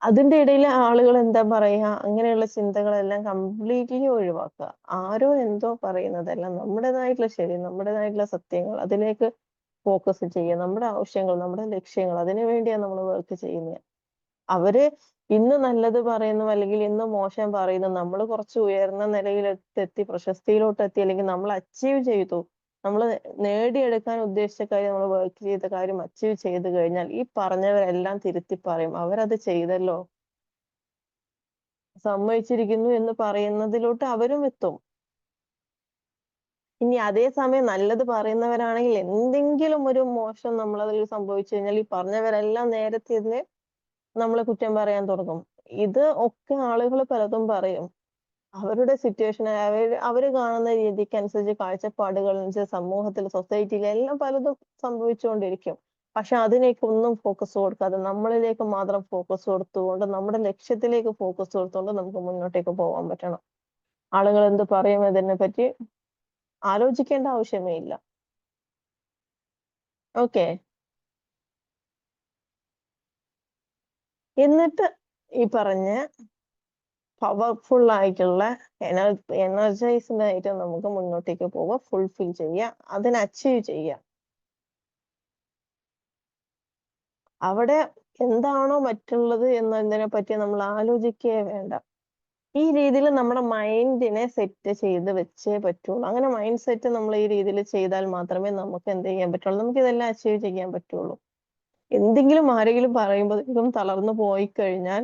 അതിന്റെ ഇടയിൽ ആളുകൾ എന്താ പറയാ, അങ്ങനെയുള്ള ചിന്തകളെല്ലാം കംപ്ലീറ്റ്ലി ഒഴിവാക്കുക. ആരോ എന്തോ പറയുന്നതെല്ലാം നമ്മുടേതായിട്ടുള്ള ശരി, നമ്മുടേതായിട്ടുള്ള സത്യങ്ങൾ, അതിലേക്ക് ഫോക്കസ് ചെയ്യുക. നമ്മുടെ ആവശ്യങ്ങൾ, നമ്മുടെ ലക്ഷ്യങ്ങൾ, അതിനു വേണ്ടിയാണ് നമ്മൾ വർക്ക് ചെയ്യുന്നത്. അവര് ഇന്ന് നല്ലത് പറയുന്നു, അല്ലെങ്കിൽ ഇന്ന് മോശം പറയുന്നു. നമ്മൾ കുറച്ച് ഉയർന്ന നിലയിലെത്തി, പ്രശസ്തിയിലോട്ട് എത്തി, അല്ലെങ്കിൽ നമ്മൾ അച്ചീവ് ചെയ്തു, നമ്മൾ നേടിയെടുക്കാൻ ഉദ്ദേശിച്ച കാര്യം, നമ്മൾ വർക്ക് ചെയ്ത കാര്യം അച്ചീവ് ചെയ്ത് കഴിഞ്ഞാൽ ഈ പറഞ്ഞവരെല്ലാം തിരുത്തി പറയും, അവരത് ചെയ്തല്ലോ, സമ്മതിച്ചിരിക്കുന്നു എന്ന് പറയുന്നതിലോട്ട് അവരും എത്തും. ഇനി അതേസമയം നല്ലത് പറയുന്നവരാണെങ്കിൽ എന്തെങ്കിലും ഒരു മോശം നമ്മളതിൽ സംഭവിച്ചു കഴിഞ്ഞാൽ ഈ പറഞ്ഞവരെല്ലാം നേരത്തെ ഇതിനെ നമ്മളെ കുറ്റം പറയാൻ തുടങ്ങും. ഇത് ഒക്കെ ആളുകൾ പലതും പറയും. അവരുടെ സിറ്റുവേഷൻ, അവര് കാണുന്ന രീതിക്കനുസരിച്ച്, കാഴ്ചപ്പാടുകളനുസരിച്ച് സമൂഹത്തിൽ, സൊസൈറ്റിയിൽ എല്ലാം പലതും സംഭവിച്ചുകൊണ്ടിരിക്കും. പക്ഷെ അതിലേക്ക് ഒന്നും ഫോക്കസ് കൊടുക്കാതെ നമ്മളിലേക്ക് മാത്രം ഫോക്കസ് കൊടുത്തുകൊണ്ട്, നമ്മുടെ ലക്ഷ്യത്തിലേക്ക് ഫോക്കസ് കൊടുത്തുകൊണ്ട് നമുക്ക് മുന്നോട്ടേക്ക് പോകാൻ പറ്റണം. ആളുകൾ എന്ത് പറയും ഇതിനെ പറ്റി ആലോചിക്കേണ്ട ആവശ്യമേ ഇല്ല. ഓക്കെ. എന്നിട്ട് ഈ പറഞ്ഞ പവർഫുൾ ആയിട്ടുള്ള എനർജൈസ്ഡ് ആയിട്ട് നമുക്ക് മുന്നോട്ടേക്ക് പോവുക, ഫുൾഫിൽ ചെയ്യുക, അതിനെ അച്ചീവ് ചെയ്യുക. അവിടെ എന്താണോ മറ്റുള്ളത് എന്നതിനെ പറ്റി നമ്മൾ ആലോചിക്കുകയേ വേണ്ട. ഈ രീതിയിൽ നമ്മുടെ മൈൻഡിനെ സെറ്റ് ചെയ്ത് വെച്ചേ പറ്റുള്ളൂ. അങ്ങനെ മൈൻഡ് സെറ്റ് നമ്മൾ ഈ രീതിയിൽ ചെയ്താൽ മാത്രമേ നമുക്ക് എന്ത് ചെയ്യാൻ പറ്റുള്ളൂ, നമുക്ക് ഇതെല്ലാം അച്ചീവ് ചെയ്യാൻ പറ്റുള്ളൂ. എന്തെങ്കിലും ആരെങ്കിലും പറയുമ്പോഴേക്കും തളർന്നു പോയി കഴിഞ്ഞാൽ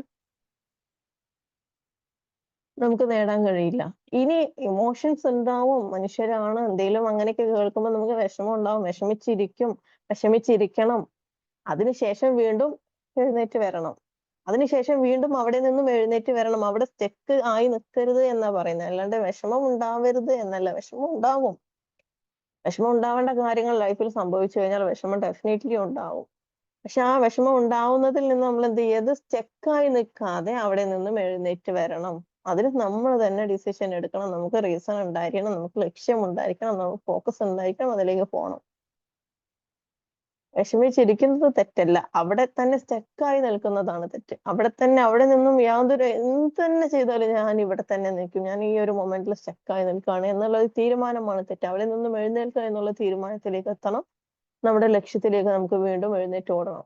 നമുക്ക് നേടാൻ കഴിയില്ല. ഇനി ഇമോഷൻസ് ഉണ്ടാവും, മനുഷ്യരാണ്, എന്തെങ്കിലും അങ്ങനെയൊക്കെ കേൾക്കുമ്പോൾ നമുക്ക് വിഷമം ഉണ്ടാവും, വിഷമിച്ചിരിക്കണം. അതിനുശേഷം വീണ്ടും എഴുന്നേറ്റ് വരണം. അതിനുശേഷം വീണ്ടും അവിടെ നിന്നും എഴുന്നേറ്റ് വരണം. അവിടെ സ്റ്റക്ക് ആയി നിൽക്കരുത് എന്നാ പറയുന്നത്, അല്ലാണ്ട് വിഷമം ഉണ്ടാവരുത് എന്നല്ല. വിഷമം ഉണ്ടാവും. വിഷമം ഉണ്ടാവേണ്ട കാര്യങ്ങൾ ലൈഫിൽ സംഭവിച്ചു കഴിഞ്ഞാൽ വിഷമം ഡെഫിനറ്റ്ലി ഉണ്ടാവും. പക്ഷെ ആ വിഷമം ഉണ്ടാവുന്നതിൽ നിന്ന് നമ്മൾ എന്ത് ചെയ്യത്, സ്റ്റക്കായി നിൽക്കാതെ അവിടെ നിന്നും എഴുന്നേറ്റ് വരണം. അതിന് നമ്മൾ തന്നെ ഡിസിഷൻ എടുക്കണം. നമുക്ക് റീസൺ ഉണ്ടായിരിക്കണം, നമുക്ക് ലക്ഷ്യം ഉണ്ടായിരിക്കണം, നമുക്ക് ഫോക്കസ് ഉണ്ടായിരിക്കണം, അതിലേക്ക് പോകണം. വിഷമിച്ചിരിക്കുന്നത് തെറ്റല്ല, അവിടെ തന്നെ സ്റ്റക്കായി നിൽക്കുന്നതാണ് തെറ്റ്. അവിടെ നിന്നും യാതൊരു എന്ത് തന്നെ ചെയ്താലും ഞാൻ ഇവിടെ തന്നെ നിൽക്കും, ഞാൻ ഈ ഒരു മൊമെന്റിൽ സ്റ്റക്കായി നിൽക്കുകയാണ് എന്നുള്ള തീരുമാനമാണ് തെറ്റ്. അവിടെ നിന്നും എഴുന്നേൽക്കുക എന്നുള്ള തീരുമാനത്തിലേക്ക് എത്തണം. നമ്മുടെ ലക്ഷ്യത്തിലേക്ക് നമുക്ക് വീണ്ടും എഴുന്നേറ്റ് ഓടണം.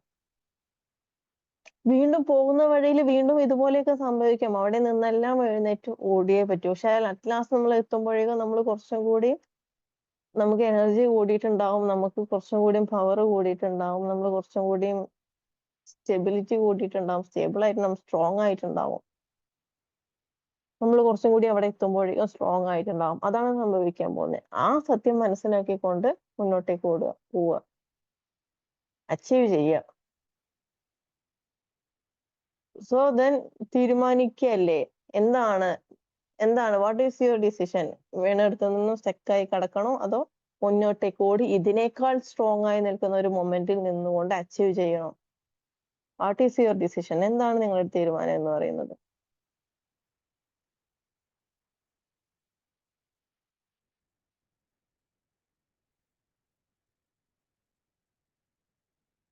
വീണ്ടും പോകുന്ന വഴിയിൽ വീണ്ടും ഇതുപോലെയൊക്കെ സംഭവിക്കാം. അവിടെ നിന്നെല്ലാം എഴുന്നേറ്റ് ഓടിയേ പറ്റൂ. പക്ഷെ അറ്റ് ലാസ്റ്റ് നമ്മൾ എത്തുമ്പോഴേക്കും നമ്മൾ കുറച്ചും കൂടി, നമുക്ക് എനർജി കൂടിയിട്ടുണ്ടാവും, നമുക്ക് കുറച്ചും കൂടിയും പവർ കൂടിയിട്ടുണ്ടാവും, നമ്മൾ കുറച്ചും കൂടിയും സ്റ്റെബിലിറ്റി കൂടിയിട്ടുണ്ടാവും, സ്റ്റേബിൾ ആയിട്ട് നമ്മൾ സ്ട്രോങ് ആയിട്ടുണ്ടാവും. നമ്മൾ കുറച്ചും കൂടി അവിടെ എത്തുമ്പോഴേക്കും സ്ട്രോങ് ആയിട്ടുണ്ടാവും. അതാണ് സംഭവിക്കാൻ പോകുന്നത്. ആ സത്യം മനസ്സിലാക്കിക്കൊണ്ട് മുന്നോട്ടേക്ക് പോവുക, അച്ചീവ് ചെയ്യുക. സോ ദെൻ തീരുമാനിക്കല്ലേ, എന്താണ് വാട്ട് ഈസ് യുവർ ഡിസിഷൻ? വീണെടുത്ത് നിന്നും സ്റ്റക്കായി കിടക്കണോ, അതോ മുന്നോട്ടേക്ക് ഓടി ഇതിനേക്കാൾ സ്ട്രോങ് ആയി നിൽക്കുന്ന ഒരു മൊമെന്റിൽ നിന്നുകൊണ്ട് അച്ചീവ് ചെയ്യണോ? What is your decision? എന്താണ് നിങ്ങളുടെ തീരുമാനം എന്ന് പറയുന്നത്?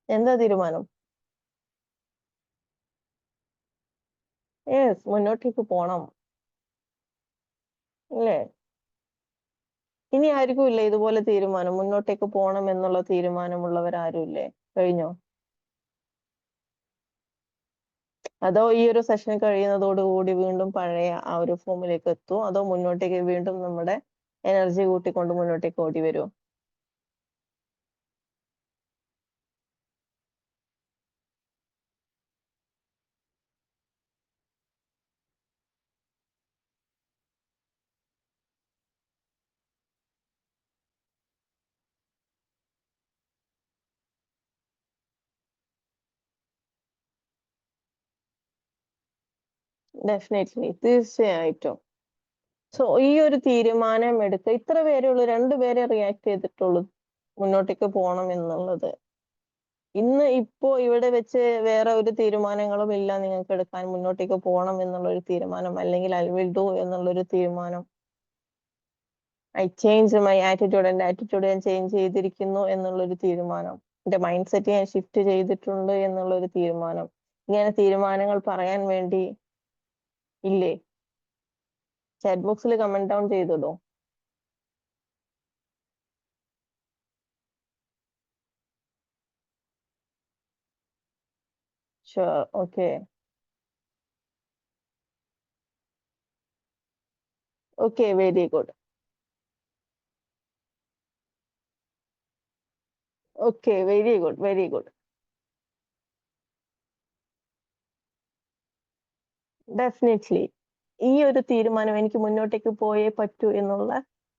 എന്താ തീരുമാനം? യെസ്, മുന്നോട്ടേക്ക് പോണം അല്ലേ? ഇനി ആർക്കും ഇല്ലേ ഇതുപോലെ തീരുമാനം? മുന്നോട്ടേക്ക് പോണം എന്നുള്ള തീരുമാനമുള്ളവരാരും ഇല്ലേ? കഴിഞ്ഞോ? അതോ ഈ ഒരു സെഷൻ കഴിയുന്നതോടുകൂടി വീണ്ടും പഴയ ആ ഒരു ഫോമിലേക്ക് എത്തുമോ, അതോ മുന്നോട്ടേക്ക് വീണ്ടും നമ്മുടെ എനർജി കൂട്ടിക്കൊണ്ട് മുന്നോട്ടേക്ക് ഓടി വരുമോ? ഡെഫിനറ്റ്ലി, തീർച്ചയായിട്ടും. സോ ഈ ഒരു തീരുമാനം എടുക്കുക, ഇത്ര പേരേ ഉള്ളൂ, 2 പേരെ റിയാക്ട് ചെയ്തിട്ടുള്ളൂ മുന്നോട്ടേക്ക് പോകണം എന്നുള്ളത്. ഇന്ന് ഇപ്പോ ഇവിടെ വെച്ച് വേറെ ഒരു തീരുമാനങ്ങളും ഇല്ല നിങ്ങൾക്ക് എടുക്കാൻ, മുന്നോട്ടേക്ക് പോകണം എന്നുള്ളൊരു തീരുമാനം, അല്ലെങ്കിൽ ഐ വിൽ ഡു എന്നുള്ളൊരു തീരുമാനം, ഐ ചേഞ്ച് മൈ ആറ്റിറ്റ്യൂഡ്, എന്റെ ആറ്റിറ്റ്യൂഡ് ഞാൻ ചേഞ്ച് ചെയ്തിരിക്കുന്നു എന്നുള്ളൊരു തീരുമാനം, എന്റെ മൈൻഡ് സെറ്റ് ഞാൻ ഷിഫ്റ്റ് ചെയ്തിട്ടുണ്ട് എന്നുള്ളൊരു തീരുമാനം, ഇങ്ങനെ തീരുമാനങ്ങൾ പറയാൻ വേണ്ടി ഇല്ലേ? ചാറ്റ് ബോക്സിൽ കമന്റ് ഡൗൺ ചെയ്തതോ? Sure, okay. Okay, very good. Okay, very good, very good. Definitely. ഈ ഒരു തീരുമാനം എനിക്ക് മുന്നോട്ടേക്ക് പോയേ പറ്റൂ എന്നുള്ള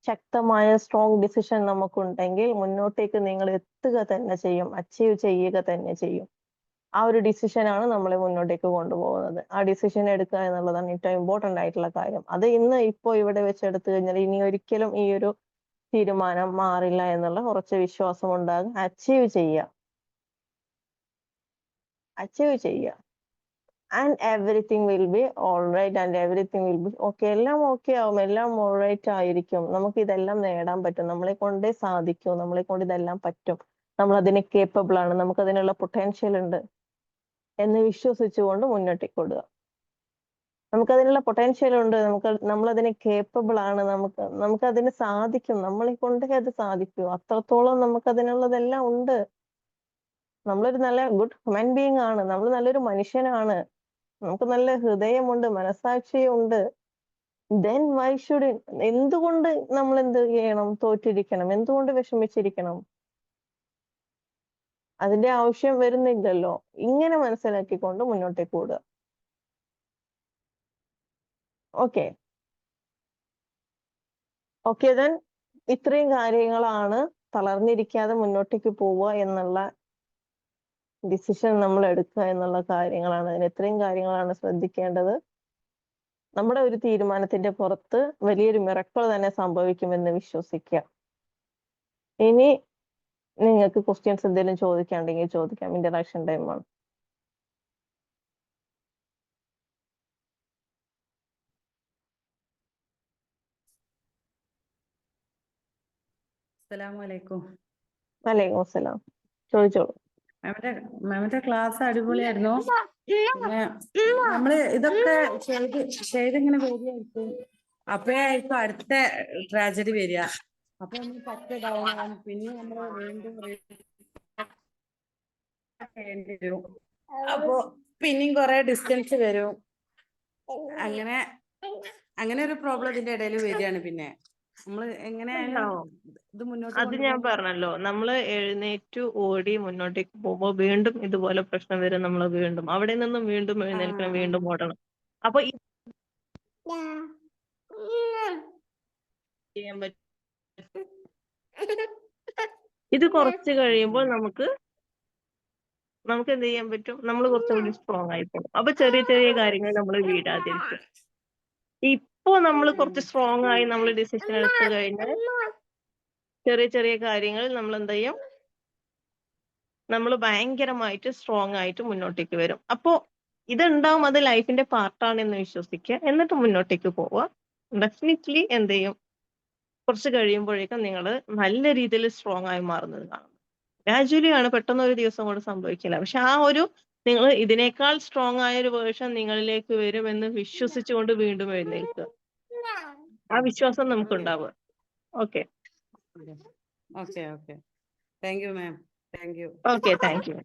ശക്തമായ സ്ട്രോങ് ഡിസിഷൻ നമുക്കുണ്ടെങ്കിൽ മുന്നോട്ടേക്ക് നിങ്ങൾ എത്തുക തന്നെ ചെയ്യും, അച്ചീവ് ചെയ്യുക തന്നെ ചെയ്യും. ആ ഒരു ഡിസിഷനാണ് നമ്മളെ മുന്നോട്ടേക്ക് കൊണ്ടുപോകുന്നത്. ആ ഡിസിഷൻ എടുക്കുക എന്നുള്ളതാണ് ഏറ്റവും ഇമ്പോർട്ടന്റ് ആയിട്ടുള്ള കാര്യം. അത് ഇന്ന് ഇപ്പോ ഇവിടെ വെച്ച് എടുത്തു കഴിഞ്ഞാൽ ഇനി ഒരിക്കലും ഈ ഒരു തീരുമാനം മാറില്ല എന്നുള്ള ഉറച്ച വിശ്വാസം ഉണ്ടാകും. അച്ചീവ് ചെയ്യുക, അച്ചീവ് ചെയ്യുക. And everything will be all right, and everything will be okay. എല്ലാം ഓക്കെ ആവും, എല്ലാം ഓൾ റൈറ്റ് ആയിരിക്കും. നമുക്ക് ഇതെല്ലാം നേടാൻ പറ്റും, നമ്മളെ കൊണ്ടേ സാധിക്കും, നമ്മളെ കൊണ്ട് ഇതെല്ലാം പറ്റും, നമ്മൾ അതിന് കേപ്പബിൾ ആണ്, നമുക്ക് അതിനുള്ള പൊട്ടൻഷ്യൽ ഉണ്ട് എന്ന് വിശ്വസിച്ചുകൊണ്ട് മുന്നോട്ടേക്ക് ഓടുക. നമുക്ക് അതിനുള്ള പൊട്ടൻഷ്യൽ ഉണ്ട്, നമ്മൾ അതിന് കേപ്പബിൾ ആണ്, നമുക്ക് അതിന് സാധിക്കും, നമ്മളെ കൊണ്ടേ അത് സാധിക്കൂ, അത്രത്തോളം നമുക്ക് അതിനുള്ളതെല്ലാം ഉണ്ട്. നമ്മളൊരു നല്ല ഗുഡ് ഹ്യൂമൻ ബീങ് ആണ്, നമ്മൾ നല്ലൊരു മനുഷ്യനാണ്, നമുക്ക് നല്ല ഹൃദയമുണ്ട്, മനസാക്ഷിയുണ്ട്. ദെൻ വൈ ഷുഡ്, എന്തുകൊണ്ട് നമ്മൾ എന്ത് ചെയ്യണം, തോറ്റിരിക്കണം, എന്തുകൊണ്ട് വിഷമിച്ചിരിക്കണം? അതിന്റെ ആവശ്യം വരുന്നില്ലല്ലോ. ഇങ്ങനെ മനസ്സിലാക്കിക്കൊണ്ട് മുന്നോട്ടേക്ക് ഓടുക. Okay, okay. ദെൻ ഇത്രയും കാര്യങ്ങളാണ് തളർന്നിരിക്കാതെ മുന്നോട്ടേക്ക് പോവുക എന്നുള്ള ഡിസിഷൻ നമ്മൾ എടുക്കുക എന്നുള്ള കാര്യങ്ങളാണ്. അതിന് ഇത്രയും കാര്യങ്ങളാണ് ശ്രദ്ധിക്കേണ്ടത്. നമ്മുടെ ഒരു തീരുമാനത്തിന്റെ പുറത്ത് വലിയൊരു മിറക്കിൾ തന്നെ സംഭവിക്കുമെന്ന് വിശ്വസിക്കുക. ഇനി നിങ്ങൾക്ക് ക്വസ്റ്റ്യൻസ് എന്തെങ്കിലും ചോദിക്കാണ്ടെങ്കിൽ ചോദിക്കാം, ഇന്ററാക്ഷൻ ടൈമാണ്. അസ്സലാമലൈക്കും. വലൈക്കും അസ്സലാം, ചോദിച്ചോളൂ. മാമിന്റെ ക്ലാസ് അടിപൊളിയായിരുന്നു. പിന്നെ നമ്മള് ഇതൊക്കെ ചെയ്തിങ്ങനെ വരികയായിരിക്കും, അപ്പോഴായിരിക്കും അടുത്ത ട്രാജഡി വരിക. അപ്പൊ നമ്മൾ പത്ത് ഡൗൺ ആവും, പിന്നെ നമ്മള് വീണ്ടും ചെയ്യേണ്ടി വരും. അപ്പൊ പിന്നെയും കുറെ ഡിസ്റ്റൻസ് വരും. അങ്ങനെ ഒരു പ്രോബ്ലം ഇതിന്റെ ഇടയിൽ വരികയാണ്. പിന്നെ നമ്മള് എങ്ങനെയായാലും ഇത് മുന്നോട്ട് അത് ഞാൻ പറഞ്ഞല്ലോ, നമ്മള് എഴുന്നേറ്റ് ഓടി മുന്നോട്ടേക്ക് പോകുമ്പോൾ വീണ്ടും ഇതുപോലെ പ്രശ്നം വരും. നമ്മൾ വീണ്ടും അവിടെ നിന്നും വീണ്ടും എഴുന്നേൽക്കണം, വീണ്ടും ഓടണം. അപ്പൊ ചെയ്യാൻ പറ്റും. ഇത് കുറച്ച് കഴിയുമ്പോൾ നമുക്ക് എന്ത് ചെയ്യാൻ പറ്റും, നമ്മൾ കുറച്ചുകൂടി സ്ട്രോങ് ആയി പോകും. അപ്പൊ ചെറിയ ചെറിയ കാര്യങ്ങൾ നമ്മൾ വീഴാതിരിക്കും. ഇപ്പോ നമ്മൾ കുറച്ച് സ്ട്രോങ് ആയി നമ്മൾ ഡിസിഷൻ എടുത്തു കഴിഞ്ഞാൽ ചെറിയ ചെറിയ കാര്യങ്ങൾ നമ്മൾ എന്ത് ചെയ്യും, നമ്മൾ ഭയങ്കരമായിട്ട് സ്ട്രോങ് ആയിട്ട് മുന്നോട്ടേക്ക് വരും. അപ്പോ ഇതുണ്ടാവും, അത് ലൈഫിന്റെ പാർട്ടാണെന്ന് വിശ്വസിക്കുക, എന്നിട്ട് മുന്നോട്ടേക്ക് പോവുക. ഡെഫിനറ്റ്ലി എന്ത് ചെയ്യും, കുറച്ച് കഴിയുമ്പോഴേക്കും നിങ്ങൾ നല്ല രീതിയിൽ സ്ട്രോങ് ആയി മാറുന്നത് കാണും. ഗ്രാജുവലി ആണ്, പെട്ടെന്ന് ഒരു ദിവസം കൊണ്ട് സംഭവിക്കില്ല. പക്ഷെ ആ ഒരു നിങ്ങൾ ഇതിനേക്കാൾ സ്ട്രോങ് ആയ ഒരു വേർഷൻ നിങ്ങളിലേക്ക് വരും എന്ന് വിശ്വസിച്ചുകൊണ്ട് വീണ്ടും എഴുന്നേൽക്കുക. ആ വിശ്വാസം നമുക്ക് ഉണ്ടാവുക. Okay, okay. Thank you ma'am, thank you. Okay, thank U.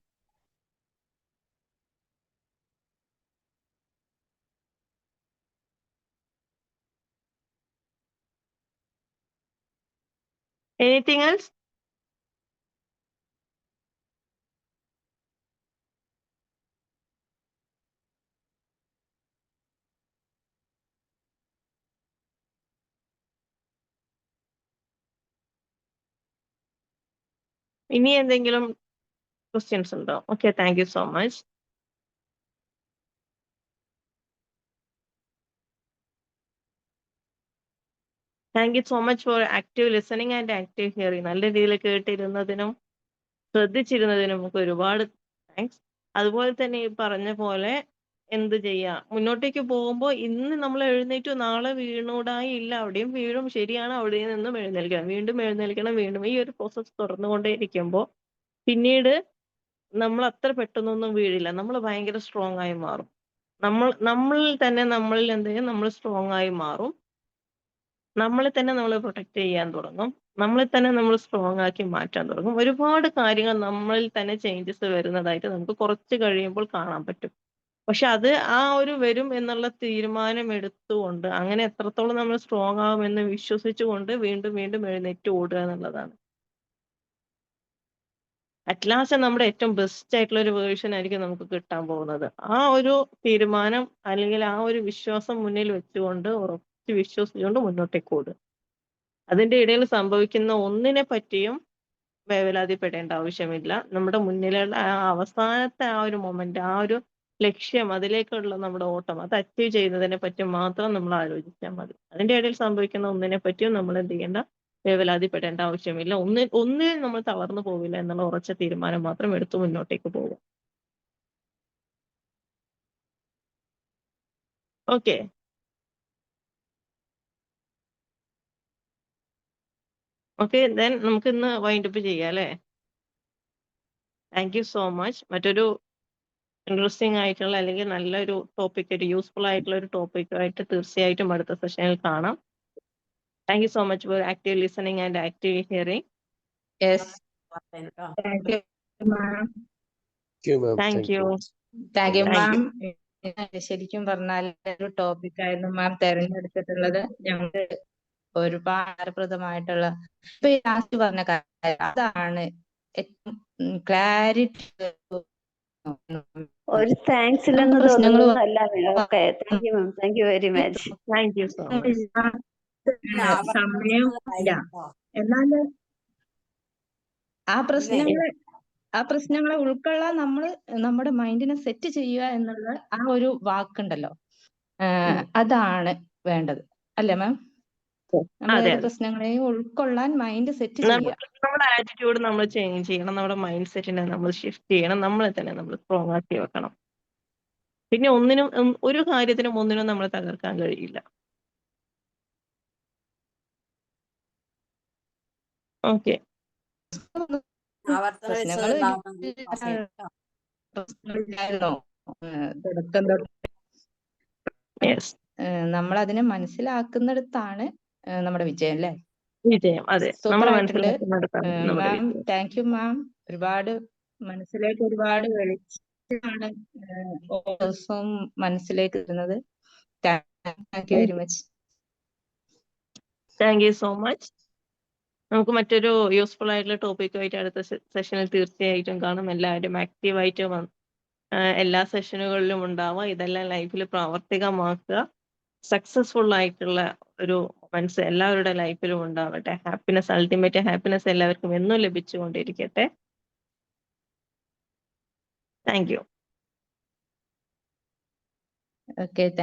Anything else? ഇനി എന്തെങ്കിലും ക്വസ്റ്റ്യൻസ് ഉണ്ടോ? Okay, thank you so much. Thank you so much for active listening and active hearing. നല്ല രീതിയിൽ കേട്ടിരുന്നതിനും ശ്രദ്ധിച്ചിരുന്നതിന് നമുക്ക് ഒരുപാട് താങ്ക്സ്. അതുപോലെ തന്നെ ഈ പറഞ്ഞ പോലെ എന്ത് ചെയ്യാം, മുന്നോട്ടേക്ക് പോകുമ്പോൾ ഇന്ന് നമ്മൾ എഴുന്നേറ്റു നാളെ വീണൂടായി ഇല്ല, അവിടെയും വീഴും, ശരിയാണ്, അവിടെ നിന്നും എഴുന്നേൽക്കണം, വീണ്ടും എഴുന്നേൽക്കണം, വീണ്ടും ഈ ഒരു പ്രോസസ്സ് തുടർന്നുകൊണ്ടേ ഇരിക്കുമ്പോൾ പിന്നീട് നമ്മൾ അത്ര പെട്ടെന്നൊന്നും വീഴില്ല, നമ്മൾ ഭയങ്കര സ്ട്രോങ് ആയി മാറും. നമ്മളിൽ തന്നെ നമ്മളിൽ എന്ത് ചെയ്യും, നമ്മൾ സ്ട്രോങ് ആയി മാറും. നമ്മളെ തന്നെ നമ്മൾ പ്രൊട്ടക്ട് ചെയ്യാൻ തുടങ്ങും. നമ്മളെ തന്നെ നമ്മൾ സ്ട്രോങ് ആക്കി മാറ്റാൻ തുടങ്ങും. ഒരുപാട് കാര്യങ്ങൾ നമ്മളിൽ തന്നെ ചേഞ്ചസ് വരുന്നതായിട്ട് നമുക്ക് കുറച്ച് കഴിയുമ്പോൾ കാണാൻ പറ്റും. പക്ഷെ അത് ആ ഒരു വരും എന്നുള്ള തീരുമാനം എടുത്തുകൊണ്ട്, അങ്ങനെ എത്രത്തോളം നമ്മൾ സ്ട്രോങ് ആവുമെന്ന് വിശ്വസിച്ചുകൊണ്ട് വീണ്ടും വീണ്ടും എഴുന്നേറ്റ് ഓടുക എന്നുള്ളതാണ്. അറ്റ് ലാസ്റ്റ് നമ്മുടെ ഏറ്റവും ബെസ്റ്റ് ആയിട്ടുള്ള ഒരു വേർഷൻ ആയിരിക്കും നമുക്ക് കിട്ടാൻ പോകുന്നത്. ആ ഒരു തീരുമാനം അല്ലെങ്കിൽ ആ ഒരു വിശ്വാസം മുന്നിൽ വെച്ചുകൊണ്ട് ഉറച്ച് വിശ്വസിച്ചുകൊണ്ട് മുന്നോട്ടേക്ക് ഓടുക. അതിന്റെ ഇടയിൽ സംഭവിക്കുന്ന ഒന്നിനെ പറ്റിയും വേവലാതിപ്പെടേണ്ട ആവശ്യമില്ല. നമ്മുടെ മുന്നിലുള്ള ആ അവസാനത്തെ ആ ഒരു മൊമെന്റ്, ആ ഒരു ലക്ഷ്യം, അതിലേക്കുള്ള നമ്മുടെ ഓട്ടം, അത് അച്ചീവ് ചെയ്യുന്നതിനെ പറ്റി മാത്രം നമ്മൾ ആലോചിച്ചാൽ മതി. അതിന്റെ ഇടയിൽ സംഭവിക്കുന്ന ഒന്നിനെ പറ്റിയും നമ്മൾ എന്ത് ചെയ്യേണ്ട, വേവലാതിപ്പെടേണ്ട ആവശ്യമില്ല. ഒന്നിനും നമ്മൾ തളർന്നു പോവില്ല എന്നുള്ള ഉറച്ച തീരുമാനം മാത്രം എടുത്തു മുന്നോട്ടേക്ക് പോകും. ഓക്കെ, ദെൻ നമുക്ക് ഇന്ന് വൈൻഡ് അപ്പ് ചെയ്യാം അല്ലേ? Thank you so much. മറ്റൊരു ഇൻട്രസ്റ്റിംഗ് ആയിട്ടുള്ള അല്ലെങ്കിൽ നല്ലൊരു ടോപ്പിക്, ഒരു യൂസ്ഫുൾ ആയിട്ടുള്ള ഒരു ടോപ്പിക്കുമായിട്ട് തീർച്ചയായിട്ടും അടുത്ത സെഷനിൽ കാണാം. Thank you so much for active listening and active hearing. Yes, കേട്ടോ. Thank you ma'am. Thank you. Thank you Thank ma'am. ശരിക്കും പറഞ്ഞാൽ ഒരു ടോപ്പിക് ആയിരുന്നു മാം തെരഞ്ഞെടുത്തിട്ടുള്ളത്. ഞങ്ങൾക്ക് ഒരുപാട് ഫലപ്രദമായിട്ടുള്ള, ഇപ്പൊ ലാസ്റ്റ് പറഞ്ഞ കാര്യം അതാണ് ഏറ്റവും ക്ലാരിറ്റി. ഒരു താങ്ക്സ് ഇല്ലെന്ന് പ്രശ്നങ്ങൾ തോന്നുന്നതല്ല. Okay, thank you ma'am, thank you very much. Thank you so much. സമയം ഇല്ല, എന്നാൽ ആ പ്രശ്നങ്ങളെ ഉൾക്കൊള്ളാൻ നമ്മുടെ മൈൻഡിനെ സെറ്റ് ചെയ്യുക എന്നുള്ള ആ ഒരു വാക്കുണ്ടല്ലോ, അതാണ് വേണ്ടത് അല്ലേ മാം? നമ്മൾ അതെ, ഏത് അതെ. പ്രശ്നങ്ങളെയും ഉൾക്കൊള്ളാൻ മൈൻഡ് സെറ്റ് ചെയ്യുക. നമ്മുടെ ആറ്റിറ്റ്യൂഡ് നമ്മൾ ചേഞ്ച് ചെയ്യണം, നമ്മുടെ മൈൻഡ് സെറ്റിനെ നമ്മൾ ഷിഫ്റ്റ് ചെയ്യണം, നമ്മളെ തന്നെ നമ്മൾ സ്ട്രോങ് ആക്കി വെക്കണം. പിന്നെ ഒരു കാര്യത്തിനും ഒന്നിനും നമ്മളെ തകർക്കാൻ കഴിയില്ല. ഓക്കെ, പ്രശ്നങ്ങളില്ലായിരുന്നോ തുടക്കം തൊട്ട്? യെസ്, നമ്മൾ അതിനെ മനസ്സിലാക്കുന്നിടത്താണ് നമ്മുടെ വിജയം അല്ലേ? വിജയം. അതെ, നമ്മൾ മനസ്സിലാക്കുന്നിടത്താണ് നമ്മുടെ മാം. വിജയം. താങ്ക് യു മാം. ഒരുപാട് മനസ്സിലേക്ക് ഒരുപാട് വെളിച്ചമാണ് ഓരോ ദിവസവും മനസ്സിലേക്ക് വരുന്നത്. Thank you very much. Thank you so much. നമുക്ക് മറ്റൊരു യൂസ്ഫുൾ ആയിട്ടുള്ള ടോപ്പിക്കുമായിട്ട് അടുത്ത സെഷനിൽ തീർച്ചയായിട്ടും കാണും. എല്ലാവരും ആക്റ്റീവായിട്ട് എല്ലാ സെഷനുകളിലും ഉണ്ടാവുക. ഇതെല്ലാം ലൈഫിൽ പ്രാവർത്തികമാക്കുക. സക്സസ്ഫുൾ ആയിട്ടുള്ള ഒരു മൊമെന്റ്സ് എല്ലാവരുടെ ലൈഫിലും ഉണ്ടാവട്ടെ. ഹാപ്പിനെസ്, അൾട്ടിമേറ്റ് ഹാപ്പിനെസ് എല്ലാവർക്കും എന്നും ലഭിച്ചുകൊണ്ടിരിക്കട്ടെ. Thank you. Okay, thank